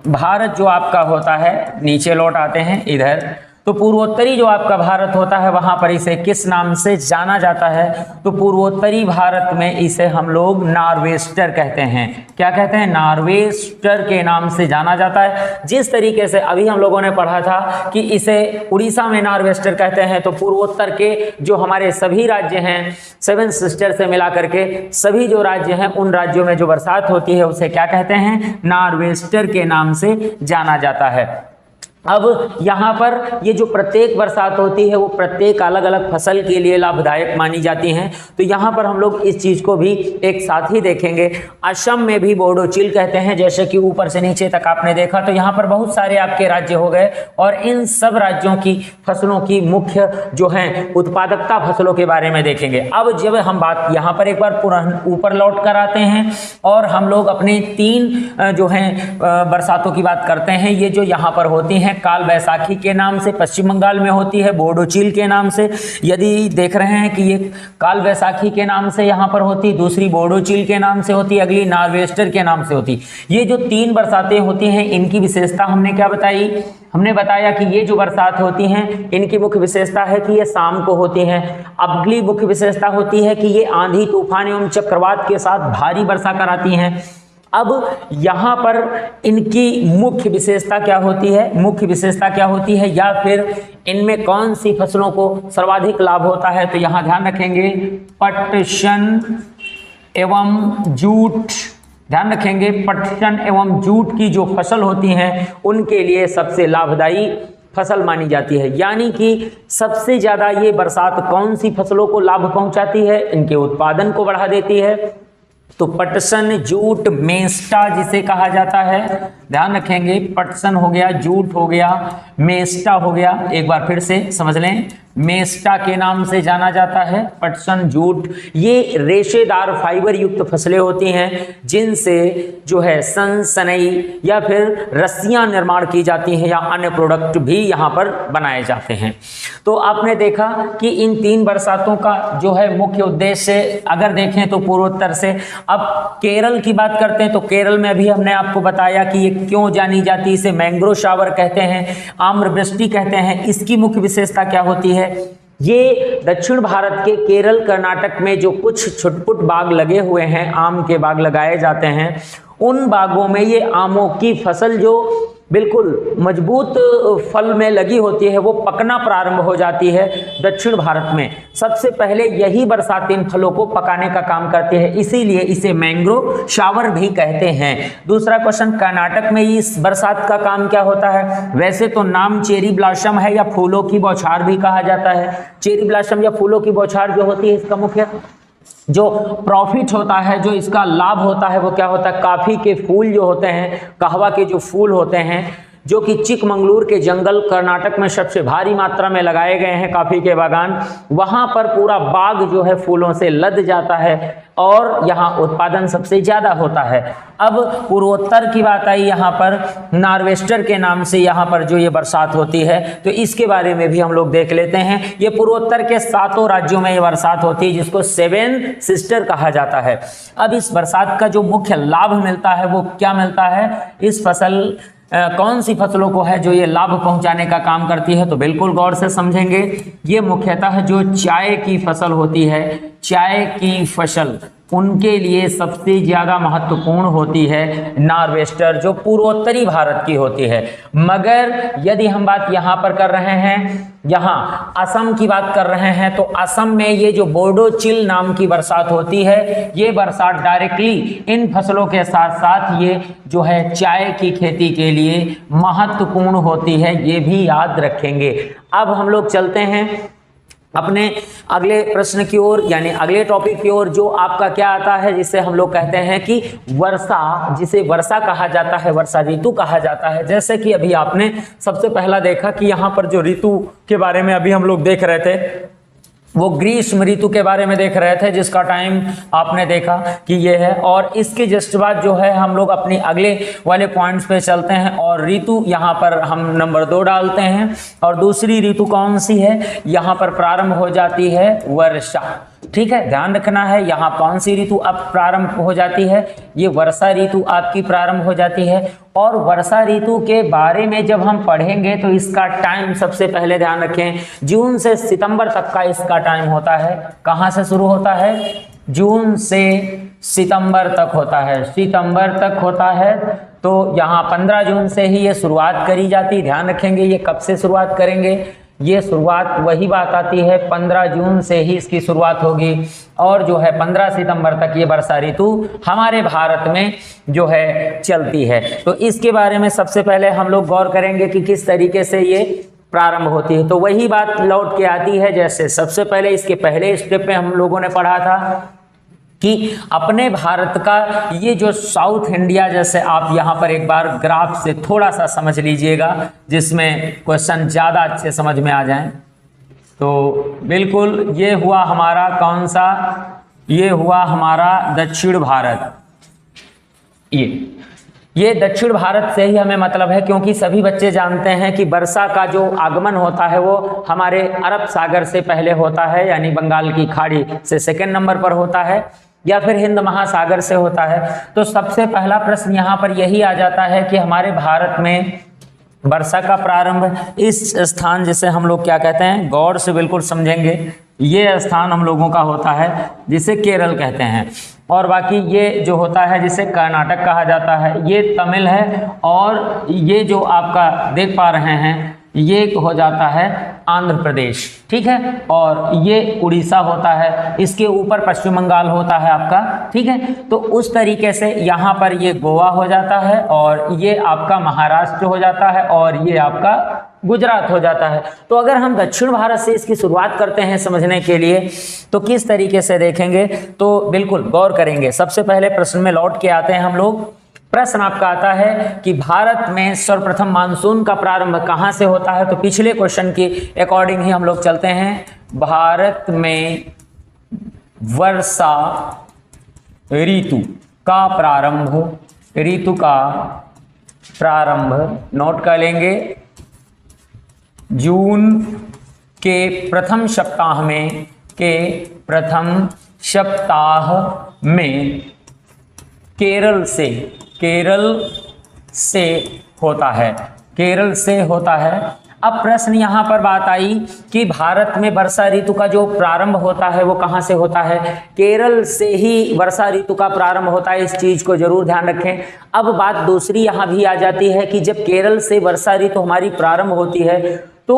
भारत जो आपका होता है, नीचे लौट आते हैं इधर। तो पूर्वोत्तरी जो आपका भारत होता है, वहां पर इसे किस नाम से जाना जाता है। तो पूर्वोत्तरी भारत में इसे हम लोग नॉर्वेस्टर कहते हैं, क्या कहते हैं, नॉर्वेस्टर के नाम से जाना जाता है। जिस तरीके से अभी हम लोगों ने पढ़ा था कि इसे उड़ीसा में नॉर्वेस्टर कहते हैं, तो पूर्वोत्तर के जो हमारे सभी राज्य हैं, सेवन सिस्टर से मिला करके सभी जो राज्य हैं, उन राज्यों में जो बरसात होती है उसे क्या कहते हैं, नॉर्वेस्टर के नाम से जाना जाता है। अब यहाँ पर ये जो प्रत्येक बरसात होती है, वो प्रत्येक अलग अलग फसल के लिए लाभदायक मानी जाती हैं। तो यहाँ पर हम लोग इस चीज़ को भी एक साथ ही देखेंगे। असम में भी बोडोचिल कहते हैं, जैसे कि ऊपर से नीचे तक आपने देखा। तो यहाँ पर बहुत सारे आपके राज्य हो गए, और इन सब राज्यों की फसलों की मुख्य जो है उत्पादकता फसलों के बारे में देखेंगे। अब जब हम बात यहाँ पर एक बार ऊपर लौट कर आते हैं, और हम लोग अपने 3 जो हैं बरसातों की बात करते हैं। ये जो यहाँ पर होती हैं, काल बैसाखी के नाम से पश्चिम बंगाल में होती है, बोडोचिल के नाम से। यदि देख रहे हैं कि ये काल बैसाखी के नाम से यहाँ पर होती, दूसरी बोडोचिल के नाम से होती, अगली नॉर्वेस्टर के नाम से होती। ये जो 3 बरसातें होती हैं, इनकी विशेषता हमने क्या बताई, हमने बताया कि ये जो बरसात होती हैं, इनकी मुख्य विशेषता है कि ये शाम को होती हैं। अगली मुख्य विशेषता होती है कि ये आंधी तूफान एवं चक्रवात के साथ भारी वर्षा कराती हैं। अब यहाँ पर इनकी मुख्य विशेषता क्या होती है, मुख्य विशेषता क्या होती है, या फिर इनमें कौन सी फसलों को सर्वाधिक लाभ होता है। तो यहाँ ध्यान रखेंगे, पटसन एवं जूट, ध्यान रखेंगे, पटसन एवं जूट की जो फसल होती हैं, उनके लिए सबसे लाभदायी फसल मानी जाती है। यानी कि सबसे ज़्यादा ये बरसात कौन सी फसलों को लाभ पहुंचाती है, इनके उत्पादन को बढ़ा देती है। तो पटसन, जूट, मेस्टा जिसे कहा जाता है, ध्यान रखेंगे, पटसन हो गया, जूट हो गया, मेस्टा हो गया, एक बार फिर से समझ लें, मेस्टा के नाम से जाना जाता है, पटसन, जूट, ये रेशेदार फाइबर युक्त फसलें होती हैं जिनसे जो है सन, सनई या फिर रस्सियां निर्माण की जाती हैं या अन्य प्रोडक्ट भी यहाँ पर बनाए जाते हैं। तो आपने देखा कि इन 3 बरसातों का जो है मुख्य उद्देश्य अगर देखें तो पूर्वोत्तर से। अब केरल की बात करते हैं तो केरल में अभी हमने आपको बताया कि ये क्यों जानी जाती है, इसे मैंग्रोव शावर कहते हैं, आम्रवृष्टि कहते हैं। इसकी मुख्य विशेषता क्या होती है, ये दक्षिण भारत के केरल, कर्नाटक में जो कुछ छुटपुट बाग लगे हुए हैं, आम के बाग लगाए जाते हैं, उन बागों में ये आमों की फसल जो बिल्कुल मजबूत फल में लगी होती है वो पकना प्रारंभ हो जाती है। दक्षिण भारत में सबसे पहले यही बरसात इन फलों को पकाने का काम करती है, इसीलिए इसे मैंग्रोव शावर भी कहते हैं। दूसरा क्वेश्चन, कर्नाटक में इस बरसात का काम क्या होता है? वैसे तो नाम चेरी ब्लॉसम है या फूलों की बौछार भी कहा जाता है। चेरी ब्लॉसम या फूलों की बौछार जो होती है, इसका मुख्य जो प्रॉफिट होता है, जो इसका लाभ होता है वो क्या होता है, कॉफी के फूल जो होते हैं, कहवा के जो फूल होते हैं, जो कि चिकमंगलूर के जंगल कर्नाटक में सबसे भारी मात्रा में लगाए गए हैं कॉफी के बागान, वहां पर पूरा बाग जो है फूलों से लद जाता है और यहाँ उत्पादन सबसे ज्यादा होता है। अब पूर्वोत्तर की बात आई, यहाँ पर नार्वेस्टर के नाम से यहाँ पर जो ये बरसात होती है, तो इसके बारे में भी हम लोग देख लेते हैं। ये पूर्वोत्तर के 7 राज्यों में ये बरसात होती है जिसको 7 सिस्टर कहा जाता है। अब इस बरसात का जो मुख्य लाभ मिलता है वो क्या मिलता है, इस फसल कौन सी फसलों को है जो ये लाभ पहुंचाने का काम करती है, तो बिल्कुल गौर से समझेंगे। ये मुख्यतः जो चाय की फसल होती है, चाय की फसल, उनके लिए सबसे ज्यादा महत्वपूर्ण होती है नार्वेस्टर, जो पूर्वोत्तरी भारत की होती है। मगर यदि हम बात यहाँ पर कर रहे हैं, यहाँ असम की बात कर रहे हैं, तो असम में ये जो बोडो चिल नाम की बरसात होती है, ये बरसात डायरेक्टली इन फसलों के साथ साथ ये जो है चाय की खेती के लिए महत्वपूर्ण होती है, ये भी याद रखेंगे। अब हम लोग चलते हैं अपने अगले प्रश्न की ओर, यानी अगले टॉपिक की ओर, जो आपका क्या आता है, जिसे हम लोग कहते हैं कि वर्षा, जिसे वर्षा कहा जाता है, वर्षा ऋतु कहा जाता है। जैसे कि अभी आपने सबसे पहला देखा कि यहाँ पर जो ऋतु के बारे में अभी हम लोग देख रहे थे, वो ग्रीष्म ऋतु के बारे में देख रहे थे, जिसका टाइम आपने देखा कि ये है। और इसके जस्ट बाद जो है हम लोग अपनी अगले वाले पॉइंट्स पे चलते हैं और ऋतु यहाँ पर हम नंबर 2 डालते हैं। और दूसरी ऋतु कौन सी है, यहाँ पर प्रारंभ हो जाती है वर्षा। ठीक है, ध्यान रखना है, यहाँ कौन सी ऋतु अब प्रारंभ हो जाती है, ये वर्षा ऋतु आपकी प्रारंभ हो जाती है। और वर्षा ऋतु के बारे में जब हम पढ़ेंगे तो इसका टाइम सबसे पहले ध्यान रखें, जून से सितंबर तक का इसका टाइम होता है। कहाँ से शुरू होता है, जून से सितंबर तक होता है, सितंबर तक होता है। तो यहाँ 15 जून से ही ये शुरुआत करी जाती, ध्यान रखेंगे ये कब से शुरुआत करेंगे, ये शुरुआत वही बात आती है 15 जून से ही इसकी शुरुआत होगी। और जो है 15 सितंबर तक ये वर्षा ऋतु हमारे भारत में जो है चलती है। तो इसके बारे में सबसे पहले हम लोग गौर करेंगे कि किस तरीके से ये प्रारंभ होती है। तो वही बात लौट के आती है, जैसे सबसे पहले इसके पहले स्टेप में हम लोगों ने पढ़ा था कि अपने भारत का ये जो साउथ इंडिया, जैसे आप यहाँ पर एक बार ग्राफ से थोड़ा सा समझ लीजिएगा जिसमें क्वेश्चन ज़्यादा अच्छे समझ में आ जाएं। तो बिल्कुल ये हुआ हमारा कौन सा, ये हुआ हमारा दक्षिण भारत। ये दक्षिण भारत से ही हमें मतलब है, क्योंकि सभी बच्चे जानते हैं कि वर्षा का जो आगमन होता है वो हमारे अरब सागर से पहले होता है, यानी बंगाल की खाड़ी से सेकंड नंबर पर होता है, या फिर हिंद महासागर से होता है। तो सबसे पहला प्रश्न यहाँ पर यही आ जाता है कि हमारे भारत में वर्षा का प्रारंभ इस स्थान, जिसे हम लोग क्या कहते हैं, गौर से बिल्कुल समझेंगे, ये स्थान हम लोगों का होता है जिसे केरल कहते हैं। और बाकी ये जो होता है जिसे कर्नाटक कहा जाता है, ये तमिल है। और ये जो आपका देख पा रहे हैं ये हो जाता है आंध्र प्रदेश, ठीक है, और ये उड़ीसा होता है, इसके ऊपर पश्चिम बंगाल होता है आपका, ठीक है। तो उस तरीके से यहाँ पर ये गोवा हो जाता है और ये आपका महाराष्ट्र हो जाता है और ये आपका गुजरात हो जाता है। तो अगर हम दक्षिण भारत से इसकी शुरुआत करते हैं समझने के लिए तो किस तरीके से देखेंगे, तो बिल्कुल गौर करेंगे। सबसे पहले प्रश्न में लौट के आते हैं हम लोग। प्रश्न आपका आता है कि भारत में सर्वप्रथम मानसून का प्रारंभ कहाँ से होता है। तो पिछले क्वेश्चन के अकॉर्डिंग ही हम लोग चलते हैं। भारत में वर्षा ऋतु का प्रारंभ नोट कर लेंगे जून के प्रथम सप्ताह में केरल से होता है। अब प्रश्न यहाँ पर बात आई कि भारत में वर्षा ऋतु का जो प्रारंभ होता है वो कहाँ से होता है। केरल से ही वर्षा ऋतु का प्रारंभ होता है, इस चीज को जरूर ध्यान रखें। अब बात दूसरी यहाँ भी आ जाती है कि जब केरल से वर्षा ऋतु हमारी प्रारंभ होती है तो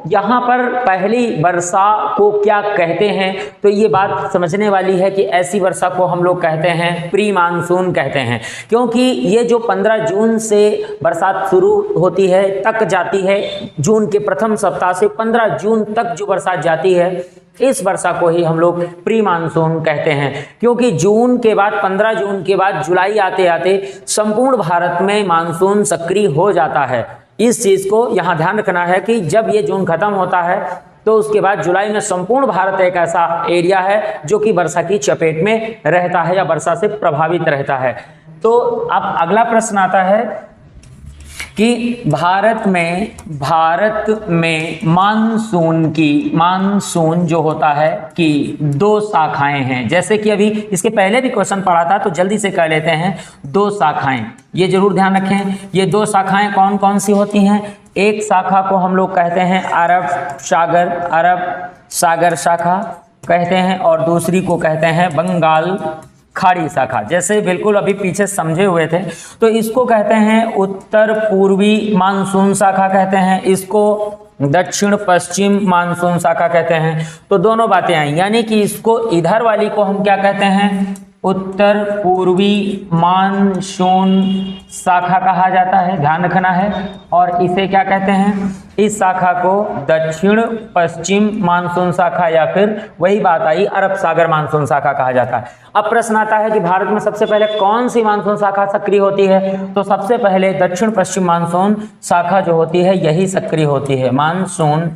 यहाँ पर पहली वर्षा को क्या कहते हैं। तो ये बात समझने वाली है कि ऐसी वर्षा को हम लोग कहते हैं प्री मानसून कहते हैं, क्योंकि ये जो 15 जून से बरसात शुरू होती है तक जाती है, जून के प्रथम सप्ताह से 15 जून तक जो बरसात जाती है इस वर्षा को ही हम लोग प्री मानसून कहते हैं। क्योंकि जून के बाद 15 जून के बाद जुलाई आते आते संपूर्ण भारत में मानसून सक्रिय हो जाता है। इस चीज को यहाँ ध्यान रखना है कि जब ये जून खत्म होता है तो उसके बाद जुलाई में संपूर्ण भारत एक ऐसा एरिया है जो कि वर्षा की चपेट में रहता है या वर्षा से प्रभावित रहता है। तो अब अगला प्रश्न आता है कि भारत में मानसून जो होता है कि 2 शाखाएं हैं। जैसे कि अभी इसके पहले भी क्वेश्चन पढ़ा था तो जल्दी से कर लेते हैं। 2 शाखाएं, ये जरूर ध्यान रखें। ये 2 शाखाएं कौन कौन सी होती हैं। एक शाखा को हम लोग कहते हैं अरब सागर शाखा कहते हैं और दूसरी को कहते हैं बंगाल खाड़ी शाखा। जैसे बिल्कुल अभी पीछे समझे हुए थे तो इसको कहते हैं उत्तर पूर्वी मानसून शाखा कहते हैं, इसको दक्षिण पश्चिम मानसून शाखा कहते हैं। तो दोनों बातें आई, यानी कि इसको इधर वाली को हम क्या कहते हैं, उत्तर पूर्वी मानसून शाखा कहा जाता है, ध्यान रखना है। और इसे क्या कहते हैं, इस शाखा को दक्षिण पश्चिम मानसून शाखा या फिर वही बात आई अरब सागर मानसून शाखा कहा जाता है। अब प्रश्न आता है कि भारत में सबसे पहले कौन सी मानसून शाखा सक्रिय होती है। तो सबसे पहले दक्षिण पश्चिम मानसून शाखा जो होती है यही सक्रिय होती है। मानसून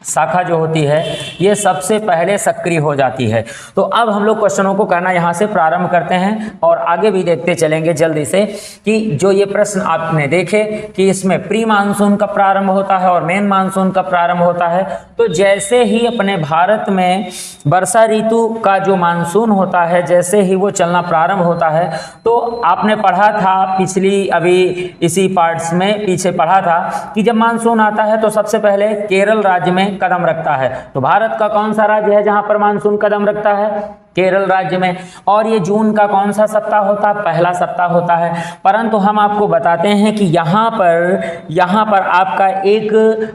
शाखा जो होती है ये सबसे पहले सक्रिय हो जाती है। तो अब हम लोग क्वेश्चनों को करना यहाँ से प्रारंभ करते हैं और आगे भी देखते चलेंगे जल्दी से कि जो ये प्रश्न आपने देखे कि इसमें प्री मानसून का प्रारंभ होता है और मेन मानसून का प्रारंभ होता है। तो जैसे ही अपने भारत में वर्षा ऋतु का जो मानसून होता है जैसे ही वो चलना प्रारंभ होता है तो आपने पढ़ा था पिछली अभी इसी पार्ट्स में पीछे पढ़ा था कि जब मानसून आता है तो सबसे पहले केरल राज्य में कदम रखता है। तो भारत का कौन सा राज्य है जहां पर मानसून कदम रखता है, केरल राज्य में। और ये जून का कौन सा सप्ताह होता है, पहला सप्ताह होता है। परंतु हम आपको बताते हैं कि यहाँ पर आपका एक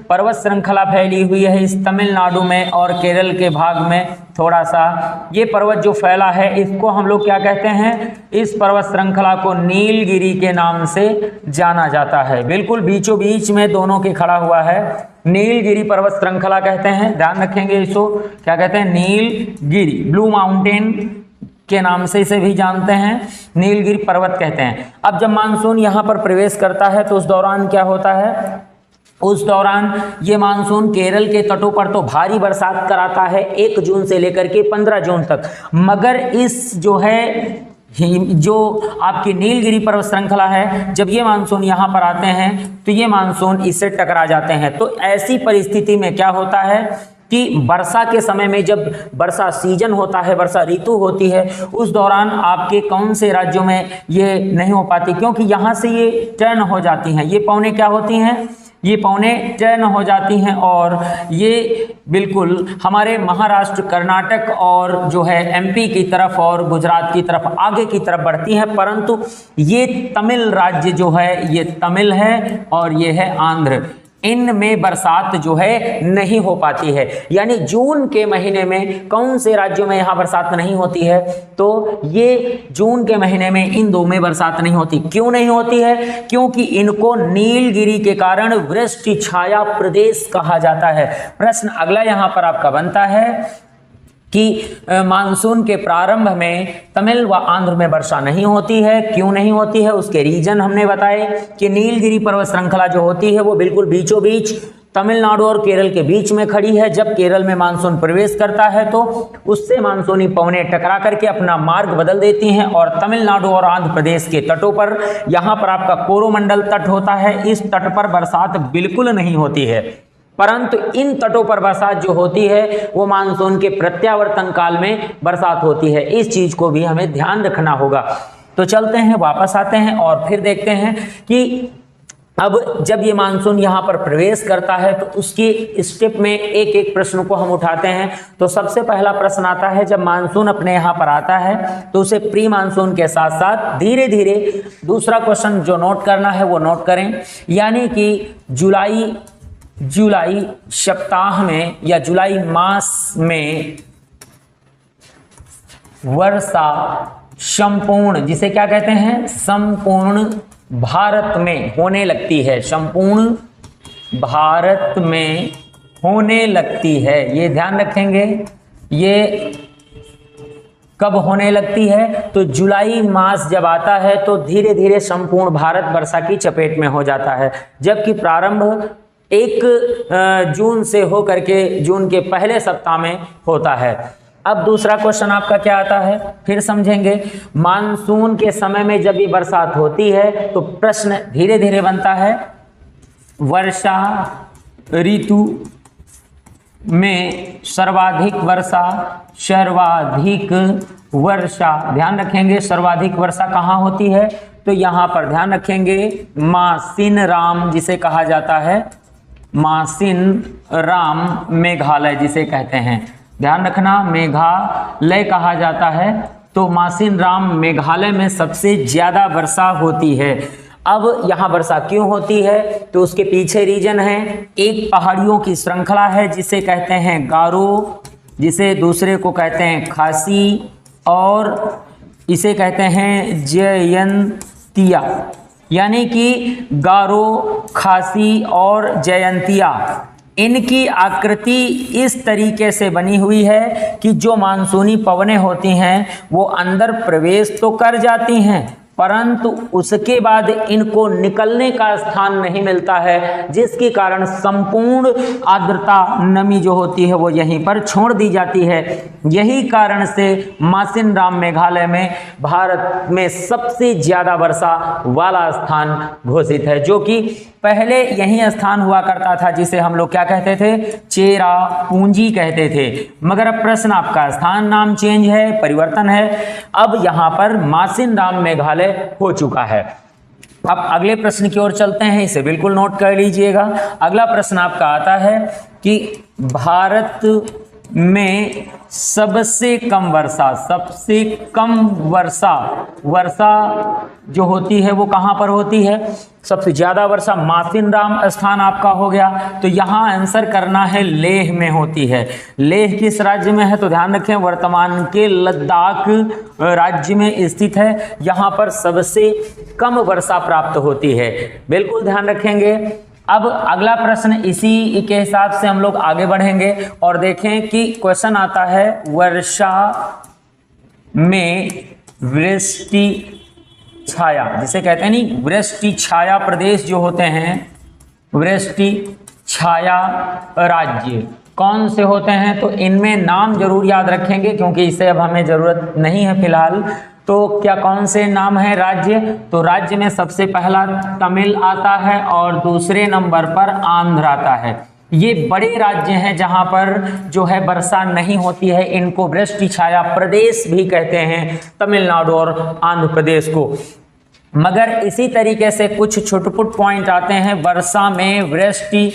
पर्वत श्रृंखला फैली हुई है इस तमिलनाडु में और केरल के भाग में थोड़ा सा। ये पर्वत जो फैला है इसको हम लोग क्या कहते हैं, इस पर्वत श्रृंखला को नीलगिरी के नाम से जाना जाता है। बिल्कुल बीचों बीच में दोनों के खड़ा हुआ है, नीलगिरी पर्वत श्रृंखला कहते हैं। ध्यान रखेंगे इसको क्या कहते हैं, नीलगिरी, ब्लू माउंटेन के नाम से इसे भी जानते हैं, नीलगिरी पर्वत कहते हैं। अब जब मानसून यहाँ पर प्रवेश करता है तो उस दौरान क्या होता है, उस दौरान ये मानसून केरल के तटों पर तो भारी बरसात कराता है 1 जून से लेकर के 15 जून तक। मगर इस जो आपकी नीलगिरी पर्वत श्रृंखला है जब ये मानसून यहाँ पर आते हैं तो ये मानसून इससे टकरा जाते हैं। तो ऐसी परिस्थिति में क्या होता है कि वर्षा के समय में जब वर्षा सीजन होता है, वर्षा ऋतु होती है, उस दौरान आपके कौन से राज्यों में ये नहीं हो पाती, क्योंकि यहाँ से ये टर्न हो जाती हैं, ये पौने क्या होती हैं, ये पौने टर्न हो जाती हैं और ये बिल्कुल हमारे महाराष्ट्र, कर्नाटक और जो है एमपी की तरफ और गुजरात की तरफ आगे की तरफ बढ़ती हैं। परंतु ये तमिल राज्य जो है ये तमिल है और ये है आंध्र। इनमें बरसात जो है नहीं हो पाती है। यानी जून के महीने में कौन से राज्यों में यहाँ बरसात नहीं होती है, तो ये जून के महीने में इन दो में बरसात नहीं होती। क्यों नहीं होती है? क्योंकि इनको नीलगिरी के कारण वृष्टि छाया प्रदेश कहा जाता है। प्रश्न अगला यहाँ पर आपका बनता है कि मानसून के प्रारंभ में तमिल व आंध्र में वर्षा नहीं होती है। क्यों नहीं होती है? उसके रीजन हमने बताए कि नीलगिरी पर्वत श्रृंखला जो होती है वो बिल्कुल बीचों बीच तमिलनाडु और केरल के बीच में खड़ी है। जब केरल में मानसून प्रवेश करता है तो उससे मानसूनी पवनें टकरा करके अपना मार्ग बदल देती हैं और तमिलनाडु और आंध्र प्रदेश के तटों पर, यहाँ पर आपका कोरोमंडल तट होता है, इस तट पर बरसात बिल्कुल नहीं होती है। परंतु इन तटों पर बरसात जो होती है वो मानसून के प्रत्यावर्तन काल में बरसात होती है। इस चीज को भी हमें ध्यान रखना होगा। तो चलते हैं, वापस आते हैं और फिर देखते हैं कि अब जब ये मानसून यहाँ पर प्रवेश करता है तो उसकी स्टेप में एक एक प्रश्न को हम उठाते हैं। तो सबसे पहला प्रश्न आता है, जब मानसून अपने यहाँ पर आता है तो उसे प्री मानसून के साथ साथ धीरे धीरे, दूसरा क्वेश्चन जो नोट करना है वो नोट करें, यानी कि जुलाई सप्ताह में या जुलाई मास में वर्षा संपूर्ण, जिसे क्या कहते हैं, संपूर्ण भारत में होने लगती है। संपूर्ण भारत में होने लगती है, ये ध्यान रखेंगे। ये कब होने लगती है? तो जुलाई मास जब आता है तो धीरे धीरे संपूर्ण भारत वर्षा की चपेट में हो जाता है, जबकि प्रारंभ 1 जून से होकर के जून के पहले सप्ताह में होता है। अब दूसरा क्वेश्चन आपका क्या आता है, फिर समझेंगे। मानसून के समय में जब ये बरसात होती है तो प्रश्न धीरे धीरे बनता है, वर्षा ऋतु में सर्वाधिक वर्षा, ध्यान रखेंगे सर्वाधिक वर्षा कहाँ होती है? तो यहाँ पर ध्यान रखेंगे मासिन राम, जिसे कहा जाता है मासिन राम मेघालय जिसे कहते हैं, ध्यान रखना मेघालय कहा जाता है। तो मासिन राम मेघालय में सबसे ज्यादा वर्षा होती है। अब यहाँ वर्षा क्यों होती है? तो उसके पीछे रीजन है, एक पहाड़ियों की श्रृंखला है जिसे कहते हैं गारो, जिसे दूसरे को कहते हैं खासी और इसे कहते हैं जयंतिया। यानी कि गारो, खासी और जयंतिया, इनकी आकृति इस तरीके से बनी हुई है कि जो मानसूनी पवनें होती हैं वो अंदर प्रवेश तो कर जाती हैं, परंतु उसके बाद इनको निकलने का स्थान नहीं मिलता है, जिसके कारण संपूर्ण आर्द्रता नमी जो होती है वो यहीं पर छोड़ दी जाती है। यही कारण से मासिन राम मेघालय में भारत में सबसे ज्यादा वर्षा वाला स्थान घोषित है, जो कि पहले यही स्थान हुआ करता था जिसे हम लोग क्या कहते थे, चेरा पूंजी कहते थे। मगर अब प्रश्न आपका, स्थान नाम चेंज है, परिवर्तन है, अब यहाँ पर मासिन राम मेघालय हो चुका है। अब अगले प्रश्न की ओर चलते हैं, इसे बिल्कुल नोट कर लीजिएगा। अगला प्रश्न आपका आता है कि भारत में सबसे कम वर्षा जो होती है वो कहाँ पर होती है? सबसे ज्यादा वर्षा मासिन राम स्थान आपका हो गया, तो यहाँ आंसर करना है लेह में होती है। लेह किस राज्य में है? तो ध्यान रखें वर्तमान के लद्दाख राज्य में स्थित है। यहाँ पर सबसे कम वर्षा प्राप्त होती है, बिल्कुल ध्यान रखेंगे। अब अगला प्रश्न इसी के हिसाब से हम लोग आगे बढ़ेंगे और देखें कि क्वेश्चन आता है वर्षा में वृष्टि छाया, जिसे कहते हैं नहीं वृष्टि छाया प्रदेश जो होते हैं, वृष्टि छाया राज्य कौन से होते हैं? तो इनमें नाम जरूर याद रखेंगे क्योंकि इसे अब हमें जरूरत नहीं है फिलहाल। तो क्या कौन से नाम है राज्य? तो राज्य में सबसे पहला तमिल आता है और दूसरे नंबर पर आंध्र आता है। ये बड़े राज्य हैं जहां पर जो है वर्षा नहीं होती है, इनको वृष्टि छाया प्रदेश भी कहते हैं, तमिलनाडु और आंध्र प्रदेश को। मगर इसी तरीके से कुछ छुटपुट पॉइंट आते हैं वर्षा में वृष्टि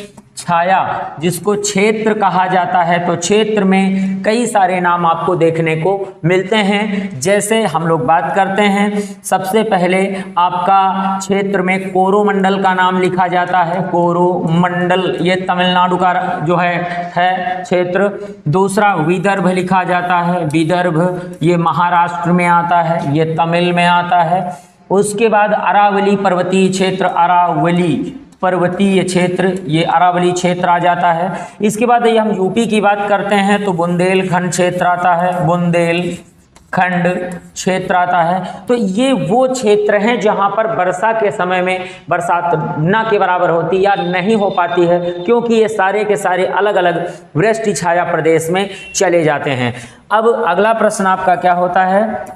छाया जिसको क्षेत्र कहा जाता है, तो क्षेत्र में कई सारे नाम आपको देखने को मिलते हैं। जैसे हम लोग बात करते हैं, सबसे पहले आपका क्षेत्र में कोरोमंडल का नाम लिखा जाता है। कोरोमंडल ये तमिलनाडु का जो है क्षेत्र। दूसरा विदर्भ लिखा जाता है, विदर्भ ये महाराष्ट्र में आता है, ये तमिल में आता है। उसके बाद अरावली पर्वतीय क्षेत्र, अरावली पर्वतीय क्षेत्र, ये अरावली क्षेत्र आ जाता है। इसके बाद ये हम यूपी की बात करते हैं तो बुंदेलखंड क्षेत्र आता है, बुंदेलखंड क्षेत्र आता है। तो ये वो क्षेत्र हैं जहां पर वर्षा के समय में बरसात न के बराबर होती या नहीं हो पाती है, क्योंकि ये सारे के सारे अलग अलग वृष्टि छाया प्रदेश में चले जाते हैं। अब अगला प्रश्न आपका क्या होता है,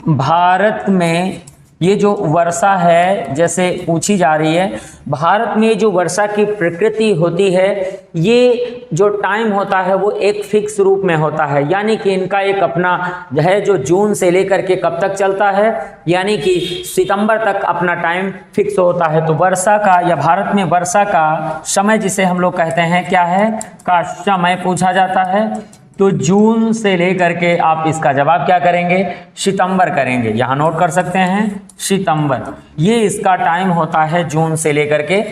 भारत में ये जो वर्षा है जैसे पूछी जा रही है, भारत में जो वर्षा की प्रकृति होती है, ये जो टाइम होता है वो एक फिक्स रूप में होता है, यानी कि इनका एक अपना है जो जून से लेकर के कब तक चलता है, यानी कि सितंबर तक अपना टाइम फिक्स होता है। तो वर्षा का या भारत में वर्षा का समय जिसे हम लोग कहते हैं क्या है, का समय पूछा जाता है। तो जून से लेकर के आप इसका जवाब क्या करेंगे, सितंबर करेंगे। यहाँ नोट कर सकते हैं सितंबर, ये इसका टाइम होता है, जून से लेकर के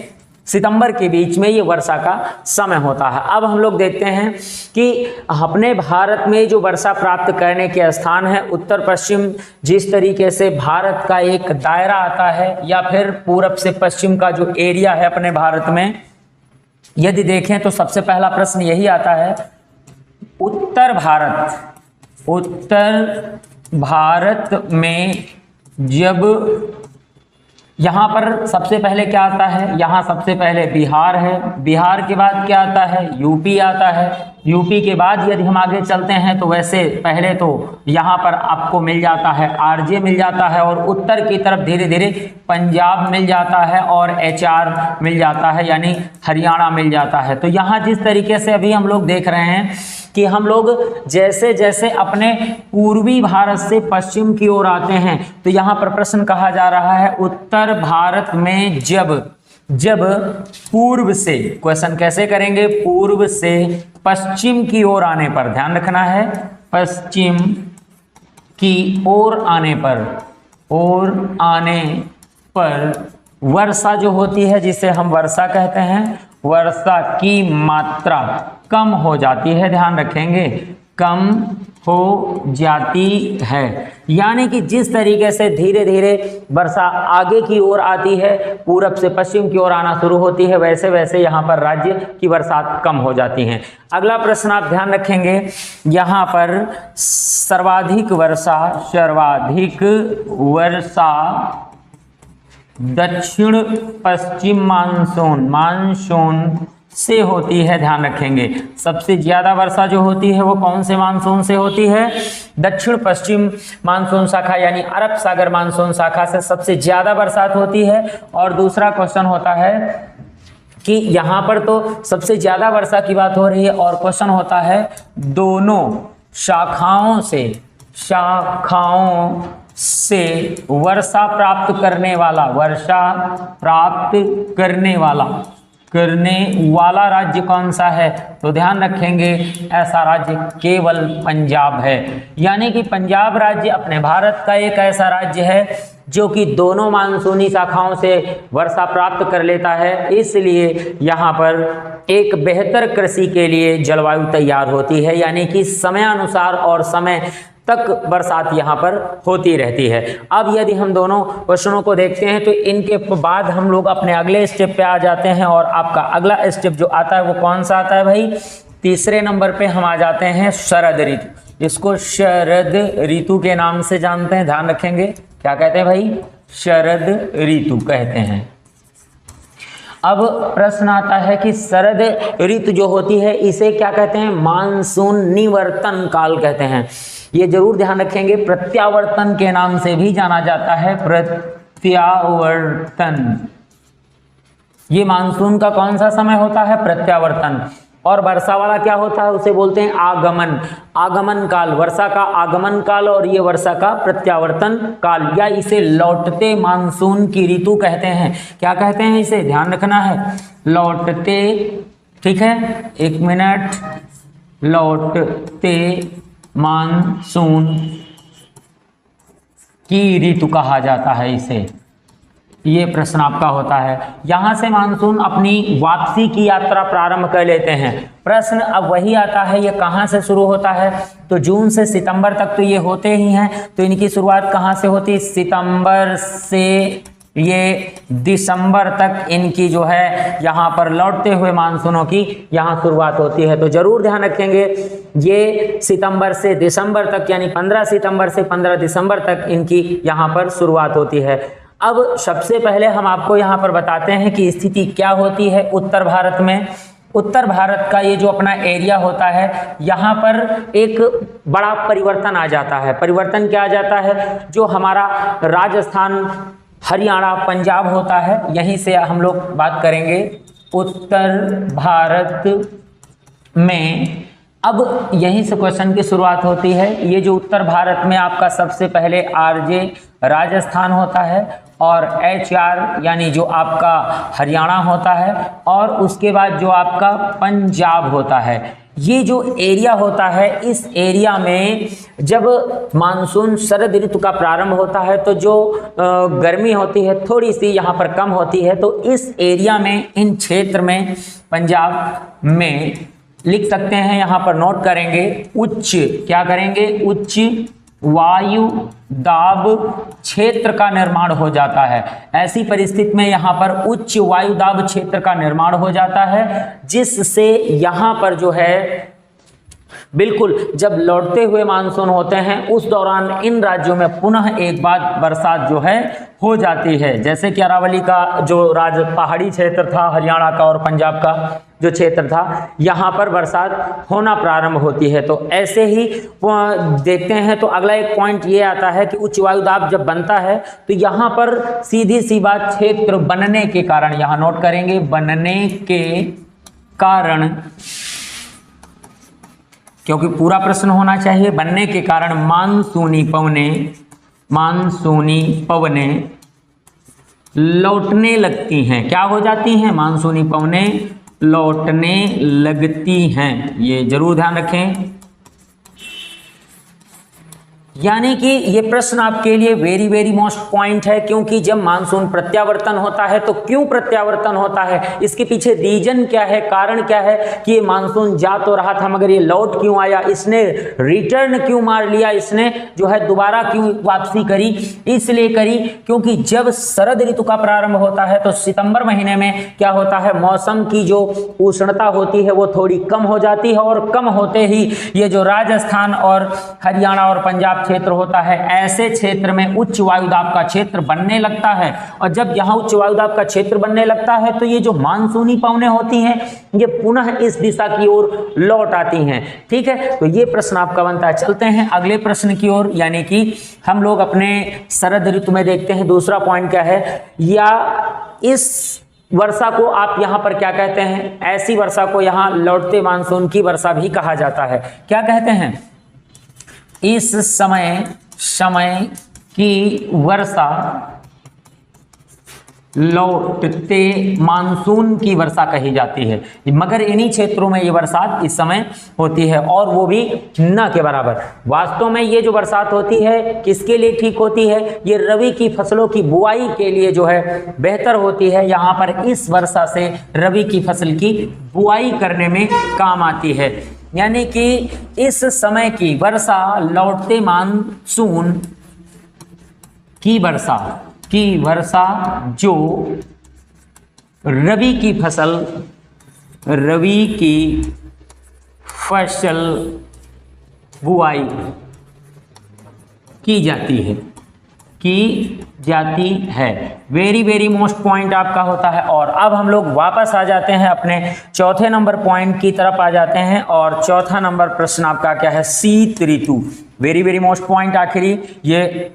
सितंबर के बीच में ये वर्षा का समय होता है। अब हम लोग देखते हैं कि अपने भारत में जो वर्षा प्राप्त करने के स्थान है, उत्तर पश्चिम जिस तरीके से भारत का एक दायरा आता है या फिर पूरब से पश्चिम का जो एरिया है अपने भारत में, यदि देखें तो सबसे पहला प्रश्न यही आता है, उत्तर भारत में जब यहाँ पर सबसे पहले क्या आता है, यहाँ सबसे पहले बिहार है, बिहार के बाद क्या आता है, यूपी आता है, यूपी के बाद यदि हम आगे चलते हैं तो वैसे पहले तो यहाँ पर आपको मिल जाता है आरजे मिल जाता है, और उत्तर की तरफ धीरे धीरे पंजाब मिल जाता है और एचआर मिल जाता है, यानी हरियाणा मिल जाता है। तो यहाँ जिस तरीके से अभी हम लोग देख रहे हैं कि हम लोग जैसे जैसे अपने पूर्वी भारत से पश्चिम की ओर आते हैं, तो यहाँ पर प्रश्न कहा जा रहा है उत्तर भारत में जब पूर्व से, क्वेश्चन कैसे करेंगे, पूर्व से पश्चिम की ओर आने पर, ध्यान रखना है, पश्चिम की ओर आने पर वर्षा जो होती है जिसे हम वर्षा कहते हैं, वर्षा की मात्रा कम हो जाती है, ध्यान रखेंगे, कम हो जाती है। यानी कि जिस तरीके से धीरे धीरे वर्षा आगे की ओर आती है, पूरब से पश्चिम की ओर आना शुरू होती है, वैसे वैसे यहाँ पर राज्य की बरसात कम हो जाती है। अगला प्रश्न आप ध्यान रखेंगे, यहाँ पर सर्वाधिक वर्षा दक्षिण पश्चिम मानसून से होती है, ध्यान रखेंगे। सबसे ज्यादा वर्षा जो होती है वो कौन से मानसून से होती है, दक्षिण पश्चिम मानसून शाखा यानी अरब सागर मानसून शाखा से सबसे ज्यादा बरसात होती है। और दूसरा क्वेश्चन होता है कि यहाँ पर तो सबसे ज्यादा वर्षा की बात हो रही है, और क्वेश्चन होता है दोनों शाखाओं से वर्षा प्राप्त करने वाला राज्य कौन सा है, तो ध्यान रखेंगे ऐसा राज्य केवल पंजाब है। यानी कि पंजाब राज्य अपने भारत का एक ऐसा राज्य है जो कि दोनों मानसूनी शाखाओं से वर्षा प्राप्त कर लेता है, इसलिए यहाँ पर एक बेहतर कृषि के लिए जलवायु तैयार होती है, यानी कि समयानुसार और समय तक बरसात यहाँ पर होती रहती है। अब यदि हम दोनों क्वेश्चनों को देखते हैं तो इनके बाद हम लोग अपने अगले स्टेप पे आ जाते हैं, और आपका अगला स्टेप जो आता है वो कौन सा आता है भाई, तीसरे नंबर पे हम आ जाते हैं शरद ऋतु, जिसको शरद ऋतु के नाम से जानते हैं, ध्यान रखेंगे। क्या कहते हैं भाई, शरद ऋतु कहते हैं। अब प्रश्न आता है कि शरद ऋतु जो होती है इसे क्या कहते हैं, मानसून निवर्तन काल कहते हैं। ये जरूर ध्यान रखेंगे, प्रत्यावर्तन के नाम से भी जाना जाता है, प्रत्यावर्तन। ये मानसून का कौन सा समय होता है, प्रत्यावर्तन। और वर्षा वाला क्या होता है, उसे बोलते हैं आगमन काल, वर्षा का आगमन काल, और ये वर्षा का प्रत्यावर्तन काल, या इसे लौटते मानसून की ऋतु कहते हैं। क्या कहते हैं इसे, ध्यान रखना है, लौटते ठीक है, 1 मिनट। लौटते मानसून की ऋतु कहा जाता है इसे, ये प्रश्न आपका होता है। यहां से मानसून अपनी वापसी की यात्रा प्रारंभ कर लेते हैं। प्रश्न अब वही आता है, ये कहां से शुरू होता है? तो जून से सितंबर तक तो ये होते ही हैं, तो इनकी शुरुआत कहां से होती है? सितंबर से ये दिसंबर तक इनकी जो है यहाँ पर लौटते हुए मानसूनों की यहाँ शुरुआत होती है। तो जरूर ध्यान रखेंगे, ये सितंबर से दिसंबर तक यानी 15 सितंबर से 15 दिसंबर तक इनकी यहाँ पर शुरुआत होती है। अब सबसे पहले हम आपको यहाँ पर बताते हैं कि स्थिति क्या होती है उत्तर भारत में। उत्तर भारत का ये जो अपना एरिया होता है, यहाँ पर एक बड़ा परिवर्तन आ जाता है। परिवर्तन क्या आ जाता है? जो हमारा राजस्थान, हरियाणा, पंजाब होता है, यहीं से हम लोग बात करेंगे उत्तर भारत में। अब यहीं से क्वेश्चन की शुरुआत होती है। ये जो उत्तर भारत में आपका सबसे पहले आरजे राजस्थान होता है और HR यानी जो आपका हरियाणा होता है और उसके बाद जो आपका पंजाब होता है। ये जो एरिया होता है, इस एरिया में जब मानसून शरद ऋतु का प्रारंभ होता है तो जो गर्मी होती है थोड़ी सी यहाँ पर कम होती है। तो इस एरिया में, इन क्षेत्र में, पंजाब में लिख सकते हैं, यहाँ पर नोट करेंगे, उच्च, क्या करेंगे? उच्च वायु दाब क्षेत्र का निर्माण हो जाता है। ऐसी परिस्थिति में यहाँ पर उच्च वायु दाब क्षेत्र का निर्माण हो जाता है, जिससे यहाँ पर जो है बिल्कुल जब लौटते हुए मानसून होते हैं उस दौरान इन राज्यों में पुनः एक बार बरसात जो है हो जाती है। जैसे कि अरावली का जो पहाड़ी क्षेत्र था, हरियाणा का और पंजाब का जो क्षेत्र था, यहाँ पर बरसात होना प्रारंभ होती है। तो ऐसे ही देखते हैं। तो अगला एक पॉइंट ये आता है कि उच्च वायु दाब जब बनता है तो यहाँ पर सीधी सी बात, क्षेत्र बनने के कारण, यहाँ नोट करेंगे, बनने के कारण, क्योंकि पूरा प्रश्न होना चाहिए, बनने के कारण मानसूनी पवनें लौटने लगती हैं। क्या हो जाती हैं? मानसूनी पवनें लौटने लगती हैं। ये जरूर ध्यान रखें। यानी कि ये प्रश्न आपके लिए वेरी वेरी मोस्ट पॉइंट है, क्योंकि जब मानसून प्रत्यावर्तन होता है तो क्यों प्रत्यावर्तन होता है, इसके पीछे रीजन क्या है, कारण क्या है कि ये मानसून जा तो रहा था मगर ये लौट क्यों आया, इसने रिटर्न क्यों मार लिया, इसने जो है दोबारा क्यों वापसी करी? इसलिए करी क्योंकि जब शरद ऋतु का प्रारंभ होता है तो सितंबर महीने में क्या होता है, मौसम की जो उष्णता होती है वो थोड़ी कम हो जाती है और कम होते ही ये जो राजस्थान और हरियाणा और पंजाब क्षेत्र होता है, ऐसे क्षेत्र में उच्च वायुदाब का क्षेत्र बनने लगता है। और जब यहाँ उच्च वायुदाब का क्षेत्र बनने लगता है तो ये जो मानसूनी पवनें होती हैं ये पुनः इस दिशा की ओर लौट आती हैं। ठीक है, तो ये प्रश्न आपका बनता है। चलते हैं अगले प्रश्न की ओर, यानी कि हम लोग अपने शरद ऋतु में देखते हैं दूसरा पॉइंट क्या है, या इस वर्षा को आप यहाँ पर क्या कहते हैं? ऐसी वर्षा को यहाँ लौटते मानसून की वर्षा भी कहा जाता है। क्या कहते हैं? इस समय की वर्षा लौटते मानसून की वर्षा कही जाती है। मगर इन्हीं क्षेत्रों में ये बरसात इस समय होती है और वो भी न के बराबर। वास्तव में ये जो बरसात होती है किसके लिए ठीक होती है? ये रबी की फसलों की बुआई के लिए जो है बेहतर होती है। यहाँ पर इस वर्षा से रबी की फसल की बुआई करने में काम आती है। यानी कि इस समय की वर्षा लौटते मानसून की वर्षा जो रबी की फसल बुआई की जाती है। वेरी वेरी मोस्ट पॉइंट आपका होता है। और अब हम लोग वापस आ जाते हैं अपने चौथे नंबर पॉइंट की तरफ आ जाते हैं। और चौथा नंबर प्रश्न आपका क्या है? शीत ऋतु। वेरी वेरी मोस्ट पॉइंट आखिरी ये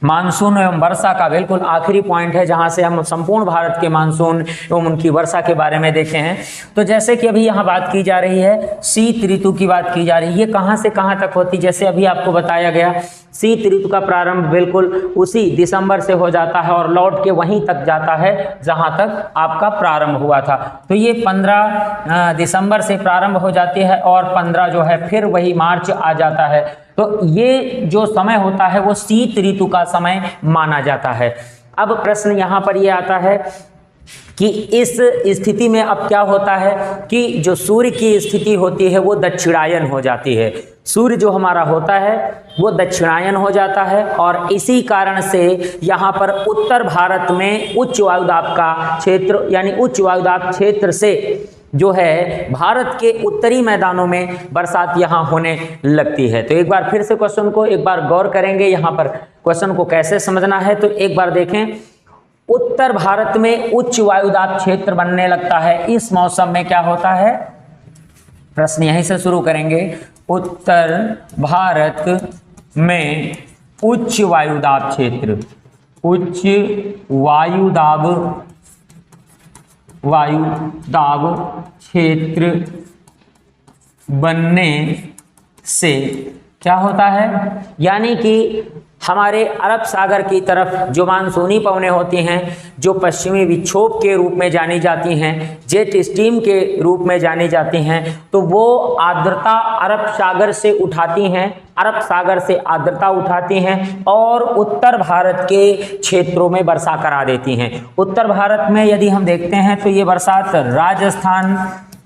मानसून एवं वर्षा का बिल्कुल आखिरी पॉइंट है, जहां से हम संपूर्ण भारत के मानसून एवं उनकी वर्षा के बारे में देखे हैं। तो जैसे कि अभी यहाँ बात की जा रही है, शीत ऋतु की बात की जा रही है, ये कहाँ से कहाँ तक होती, जैसे अभी आपको बताया गया, शीत ऋतु का प्रारंभ बिल्कुल उसी दिसंबर से हो जाता है और लौट के वहीं तक जाता है जहां तक आपका प्रारंभ हुआ था। तो ये 15 दिसंबर से प्रारंभ हो जाती है और 15 जो है फिर वही मार्च आ जाता है। तो ये जो समय होता है वो शीत ऋतु का समय माना जाता है। अब प्रश्न यहाँ पर ये आता है कि इस स्थिति में अब क्या होता है कि जो सूर्य की स्थिति होती है वो दक्षिणायन हो जाती है। सूर्य जो हमारा होता है वो दक्षिणायन हो जाता है और इसी कारण से यहाँ पर उत्तर भारत में उच्च वायुदाब का क्षेत्र, यानी उच्च वायुदाब क्षेत्र से जो है भारत के उत्तरी मैदानों में बरसात यहाँ होने लगती है। तो एक बार फिर से क्वेश्चन को एक बार गौर करेंगे, यहाँ पर क्वेश्चन को कैसे समझना है। तो एक बार देखें, उत्तर भारत में उच्च वायुदाब क्षेत्र बनने लगता है, इस मौसम में क्या होता है, प्रश्न यहीं से शुरू करेंगे। उत्तर भारत में उच्च वायुदाब क्षेत्र, उच्च वायुदाब क्षेत्र बनने से क्या होता है, यानी कि हमारे अरब सागर की तरफ जो मानसूनी पवनें होती हैं, जो पश्चिमी विक्षोभ के रूप में जानी जाती हैं, जेट स्ट्रीम के रूप में जानी जाती हैं, तो वो आर्द्रता अरब सागर से उठाती हैं, अरब सागर से आर्द्रता उठाती हैं और उत्तर भारत के क्षेत्रों में वर्षा करा देती हैं। उत्तर भारत में यदि हम देखते हैं तो ये बरसात राजस्थान,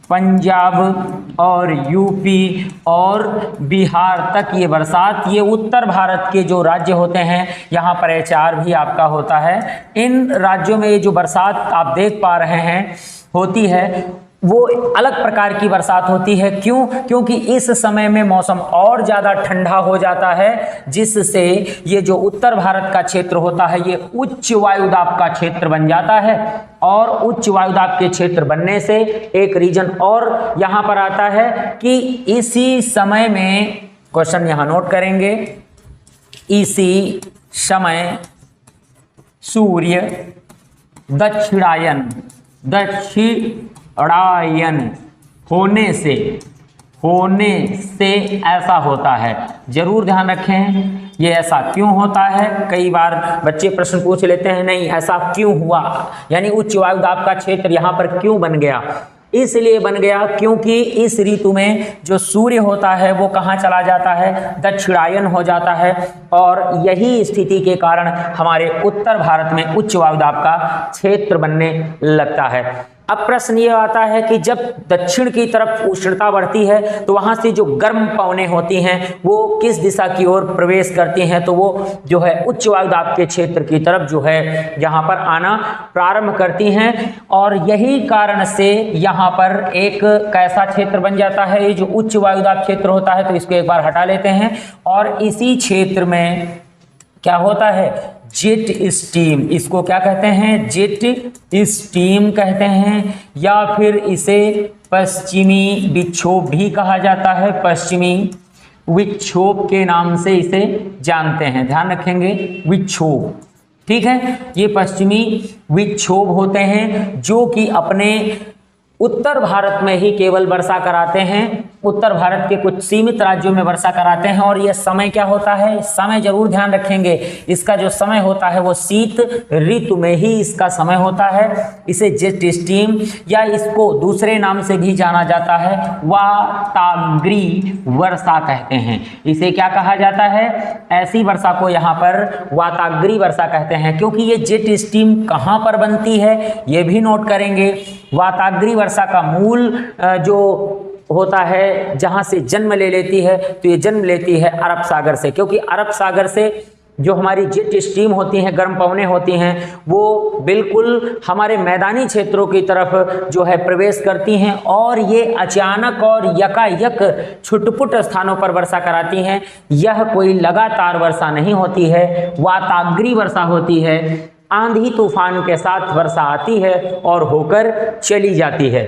पंजाब और यूपी और बिहार तक ये बरसात, ये उत्तर भारत के जो राज्य होते हैं, यहाँ पर HR भी आपका होता है, इन राज्यों में ये जो बरसात आप देख पा रहे हैं होती है वो अलग प्रकार की बरसात होती है। क्यों? क्योंकि इस समय में मौसम और ज़्यादा ठंडा हो जाता है, जिससे ये जो उत्तर भारत का क्षेत्र होता है ये उच्च वायुदाब का क्षेत्र बन जाता है और उच्च वायुदाब के क्षेत्र बनने से एक रीजन और यहाँ पर आता है कि इसी समय में, क्वेश्चन यहाँ नोट करेंगे, इसी समय सूर्य दक्षिणायन होने से ऐसा होता है। जरूर ध्यान रखें ये ऐसा क्यों होता है। कई बार बच्चे प्रश्न पूछ लेते हैं, नहीं ऐसा क्यों हुआ, यानी उच्च वायुदाब का क्षेत्र यहाँ पर क्यों बन गया। इसलिए बन गया क्योंकि इस ऋतु में जो सूर्य होता है वो कहाँ चला जाता है, दक्षिणायन हो जाता है और यही स्थिति के कारण हमारे उत्तर भारत में उच्च वायुदाब का क्षेत्र बनने लगता है। अब प्रश्न ये आता है कि जब दक्षिण की तरफ उष्णता बढ़ती है तो वहां से जो गर्म पवनें होती हैं वो किस दिशा की ओर प्रवेश करती हैं, तो वो जो है उच्च वायुदाब के क्षेत्र की तरफ जो है यहाँ पर आना प्रारंभ करती हैं और यही कारण से यहाँ पर एक कैसा क्षेत्र बन जाता है, ये जो उच्च वायुदाब क्षेत्र होता है। तो इसको एक बार हटा लेते हैं और इसी क्षेत्र में क्या होता है, जेट स्टीम, इसको क्या कहते हैं, जेट स्टीम कहते हैं या फिर इसे पश्चिमी विक्षोभ भी कहा जाता है, पश्चिमी विक्षोभ के नाम से इसे जानते हैं, ध्यान रखेंगे, विक्षोभ, ठीक है। ये पश्चिमी विक्षोभ होते हैं जो कि अपने उत्तर भारत में ही केवल वर्षा कराते हैं, उत्तर भारत के कुछ सीमित राज्यों में वर्षा कराते हैं। और यह समय क्या होता है, समय जरूर ध्यान रखेंगे, इसका जो समय होता है वो शीत ऋतु में ही इसका समय होता है। इसे जेट स्ट्रीम या इसको दूसरे नाम से भी जाना जाता है, वाताग्री वर्षा कहते हैं। इसे क्या कहा जाता है, ऐसी वर्षा को यहाँ पर वाताग्री वर्षा कहते हैं। क्योंकि ये जेट स्ट्रीम कहाँ पर बनती है ये भी नोट करेंगे। वाताग्री वर्षा का मूल जो होता है जहां से जन्म ले लेती है, तो ये जन्म लेती है अरब सागर से, क्योंकि अरब सागर से जो हमारी जेट स्ट्रीम होती हैं, गर्म पवनें होती हैं, वो बिल्कुल हमारे मैदानी क्षेत्रों की तरफ जो है प्रवेश करती हैं और ये अचानक और यकायक छुटपुट स्थानों पर वर्षा कराती हैं। यह कोई लगातार वर्षा नहीं होती है, वाताग्री वर्षा होती है। आंधी तूफान के साथ वर्षा आती है और होकर चली जाती है।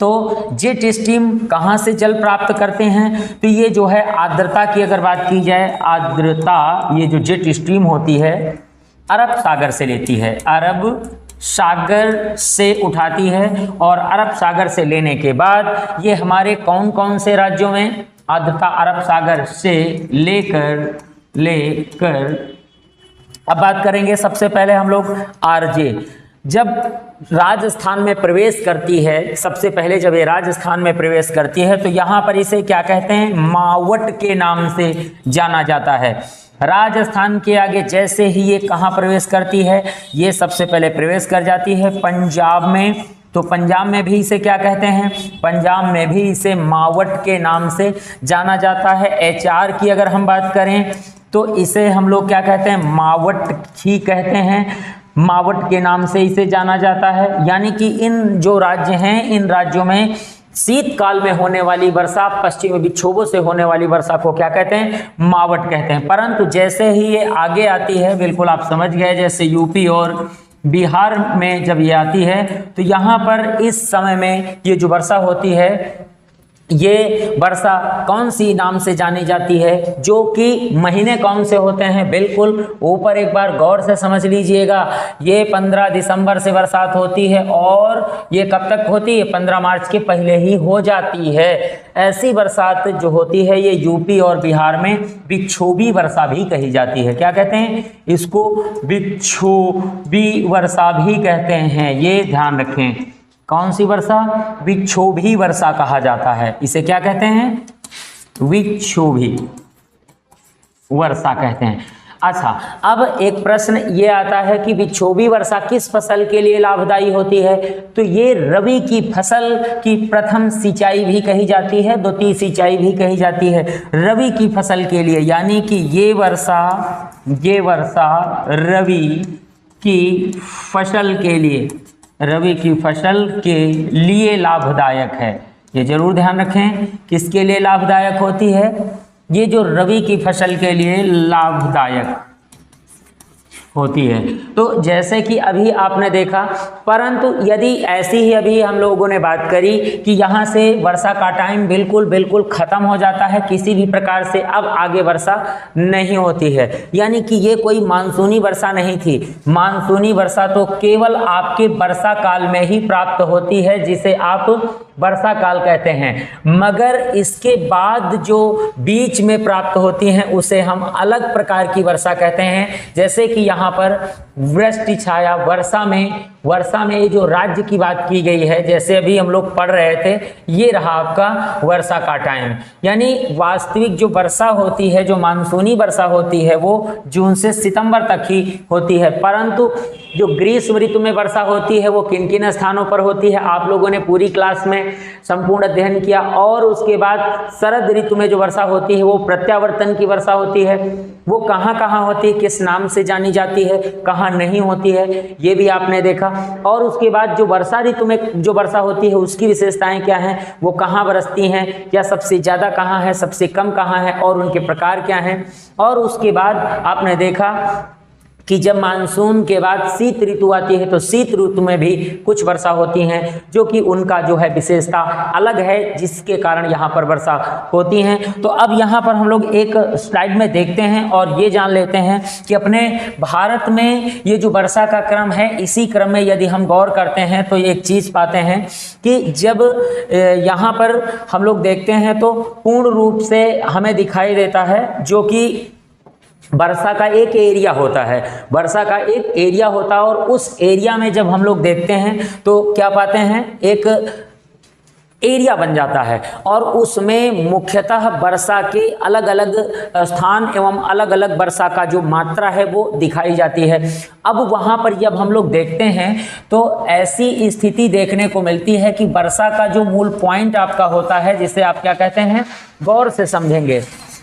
तो जेट स्ट्रीम कहाँ से जल प्राप्त करते हैं? तो ये जो है आर्द्रता की अगर बात की जाए, आर्द्रता ये जो जेट स्ट्रीम होती है अरब सागर से लेती है, अरब सागर से उठाती है और अरब सागर से लेने के बाद ये हमारे कौन कौन से राज्यों में आर्द्रता अरब सागर से लेकर अब बात करेंगे सबसे पहले हम लोग आरजे। जब राजस्थान में प्रवेश करती है, सबसे पहले जब ये राजस्थान में प्रवेश करती है तो यहाँ पर इसे क्या कहते हैं? मावट के नाम से जाना जाता है। राजस्थान के आगे जैसे ही ये कहाँ प्रवेश करती है, ये सबसे पहले प्रवेश कर जाती है पंजाब में। तो पंजाब में भी इसे क्या कहते हैं? पंजाब में भी इसे मावट के नाम से जाना जाता है। एचआर की अगर हम बात करें तो इसे हम लोग क्या कहते हैं? मावट ही कहते हैं, मावट के नाम से इसे जाना जाता है। यानी कि इन जो राज्य हैं, इन राज्यों में शीतकाल में होने वाली वर्षा, पश्चिमी विक्षोभों से होने वाली वर्षा को क्या कहते हैं? मावट कहते हैं। परंतु जैसे ही ये आगे आती है, बिल्कुल आप समझ गए, जैसे यूपी और बिहार में जब ये आती है तो यहाँ पर इस समय में ये जो वर्षा होती है, ये वर्षा कौन सी नाम से जानी जाती है? जो कि महीने कौन से होते हैं? बिल्कुल ऊपर एक बार गौर से समझ लीजिएगा। ये 15 दिसंबर से बरसात होती है और ये कब तक होती है? 15 मार्च के पहले ही हो जाती है। ऐसी बरसात जो होती है ये यूपी और बिहार में विक्षोभी वर्षा भी कही जाती है। क्या कहते हैं इसको? विक्षोभी वर्षा भी कहते हैं। ये ध्यान रखें, कौन सी वर्षा? विक्षोभी वर्षा कहा जाता है। इसे क्या कहते हैं? विक्षोभी वर्षा कहते हैं। अच्छा, अब एक प्रश्न ये आता है कि विक्षोभी वर्षा किस फसल के लिए लाभदायी होती है? तो ये रबी की फसल की प्रथम सिंचाई भी कही जाती है, द्वितीय सिंचाई भी कही जाती है रबी की फसल के लिए। यानी कि ये वर्षा रबी की फसल के लिए, रबी की फसल के लिए लाभदायक है। ये जरूर ध्यान रखें, किसके लिए लाभदायक होती है? ये जो रबी की फसल के लिए लाभदायक होती है। तो जैसे कि अभी आपने देखा, परंतु यदि ऐसी ही अभी हम लोगों ने बात करी कि यहाँ से वर्षा का टाइम बिल्कुल खत्म हो जाता है, किसी भी प्रकार से अब आगे वर्षा नहीं होती है, यानी कि ये कोई मानसूनी वर्षा नहीं थी। मानसूनी वर्षा तो केवल आपके वर्षा काल में ही प्राप्त होती है, जिसे आप वर्षा काल कहते हैं। मगर इसके बाद जो बीच में प्राप्त होती हैं उसे हम अलग प्रकार की वर्षा कहते हैं। जैसे कि यहाँ पर वृष्टि छाया वर्षा में ये जो राज्य की बात की गई है, जैसे अभी हम लोग पढ़ रहे थे, ये रहा आपका वर्षा का टाइम। यानी वास्तविक जो वर्षा होती है, जो मानसूनी वर्षा होती है, वो जून से सितंबर तक ही होती है। परंतु जो ग्रीष्म ऋतु में वर्षा होती है वो किन किन स्थानों पर होती है, आप लोगों ने पूरी क्लास में संपूर्ण अध्ययन किया। और उसके बाद शरद ऋतु में जो वर्षा होती है वो प्रत्यावर्तन की वर्षा होती है। वो कहाँ होती है, किस नाम से जानी जाती है, कहाँ नहीं होती है, ये भी आपने देखा। और उसके बाद जो वर्षा ऋतु में जो वर्षा होती है उसकी विशेषताएं क्या हैं, वो कहाँ बरसती हैं, या सबसे ज़्यादा कहाँ है, सबसे कम कहाँ है, और उनके प्रकार क्या हैं। और उसके बाद आपने देखा कि जब मानसून के बाद शीत ऋतु आती है तो शीत ऋतु में भी कुछ वर्षा होती हैं, जो कि उनका जो है विशेषता अलग है, जिसके कारण यहाँ पर वर्षा होती हैं। तो अब यहाँ पर हम लोग एक स्लाइड में देखते हैं और ये जान लेते हैं कि अपने भारत में ये जो वर्षा का क्रम है, इसी क्रम में यदि हम गौर करते हैं तो एक चीज़ पाते हैं कि जब यहाँ पर हम लोग देखते हैं तो पूर्ण रूप से हमें दिखाई देता है, जो कि वर्षा का एक एरिया होता है, वर्षा का एक एरिया होता है। और उस एरिया में जब हम लोग देखते हैं तो क्या पाते हैं, एक एरिया बन जाता है और उसमें मुख्यतः वर्षा के अलग अलग स्थान एवं अलग अलग वर्षा का जो मात्रा है वो दिखाई जाती है। अब वहाँ पर जब हम लोग देखते हैं तो ऐसी स्थिति देखने को मिलती है कि वर्षा का जो मूल पॉइंट आपका होता है, जिसे आप क्या कहते हैं, गौर से समझेंगे,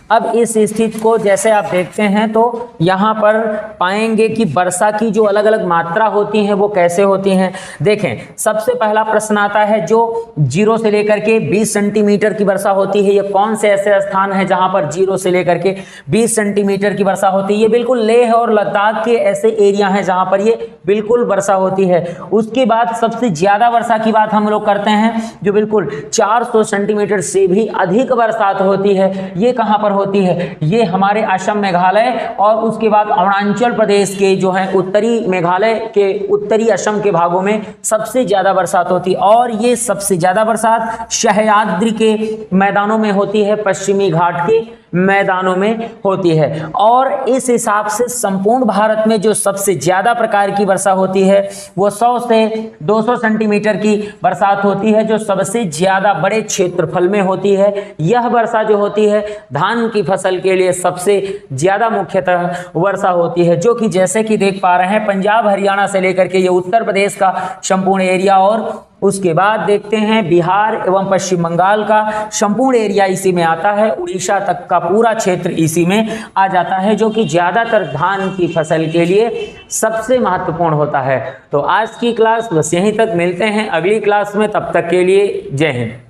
अब इस स्थिति को जैसे आप देखते हैं तो यहाँ पर पाएंगे कि वर्षा की जो अलग अलग मात्रा होती हैं वो कैसे होती हैं। देखें, सबसे पहला प्रश्न आता है जो 0 से लेकर के 20 सेंटीमीटर की वर्षा होती है। ये कौन से ऐसे स्थान है जहाँ पर 0 से लेकर के 20 सेंटीमीटर की वर्षा होती है? ये बिल्कुल लेह और लद्दाख के ऐसे एरिया हैं जहाँ पर ये बिल्कुल वर्षा होती है। उसके बाद सबसे ज़्यादा वर्षा की बात हम लोग करते हैं जो बिल्कुल 400 सेंटीमीटर से भी अधिक बरसात होती है। ये कहाँ पर होती है? ये हमारे असम, मेघालय और उसके बाद अरुणाचल प्रदेश के जो है उत्तरी मेघालय के उत्तरी असम के भागों में सबसे ज़्यादा बरसात होती है। और ये सबसे ज़्यादा बरसात सह्याद्री के मैदानों में होती है, पश्चिमी घाट के मैदानों में होती है। और इस हिसाब से संपूर्ण भारत में जो सबसे ज़्यादा प्रकार की वर्षा होती है वो 100 से 200 सेंटीमीटर की बरसात होती है, जो सबसे ज़्यादा बड़े क्षेत्रफल में होती है। यह वर्षा जो होती है धान की फसल के लिए सबसे ज़्यादा मुख्यतः वर्षा होती है, जो कि जैसे कि देख पा रहे हैं पंजाब, हरियाणा से लेकर के ये उत्तर प्रदेश का संपूर्ण एरिया और उसके बाद देखते हैं बिहार एवं पश्चिम बंगाल का संपूर्ण एरिया इसी में आता है। उड़ीसा तक का पूरा क्षेत्र इसी में आ जाता है, जो कि ज़्यादातर धान की फसल के लिए सबसे महत्वपूर्ण होता है। तो आज की क्लास बस यहीं तक, मिलते हैं अगली क्लास में, तब तक के लिए जय हिंद।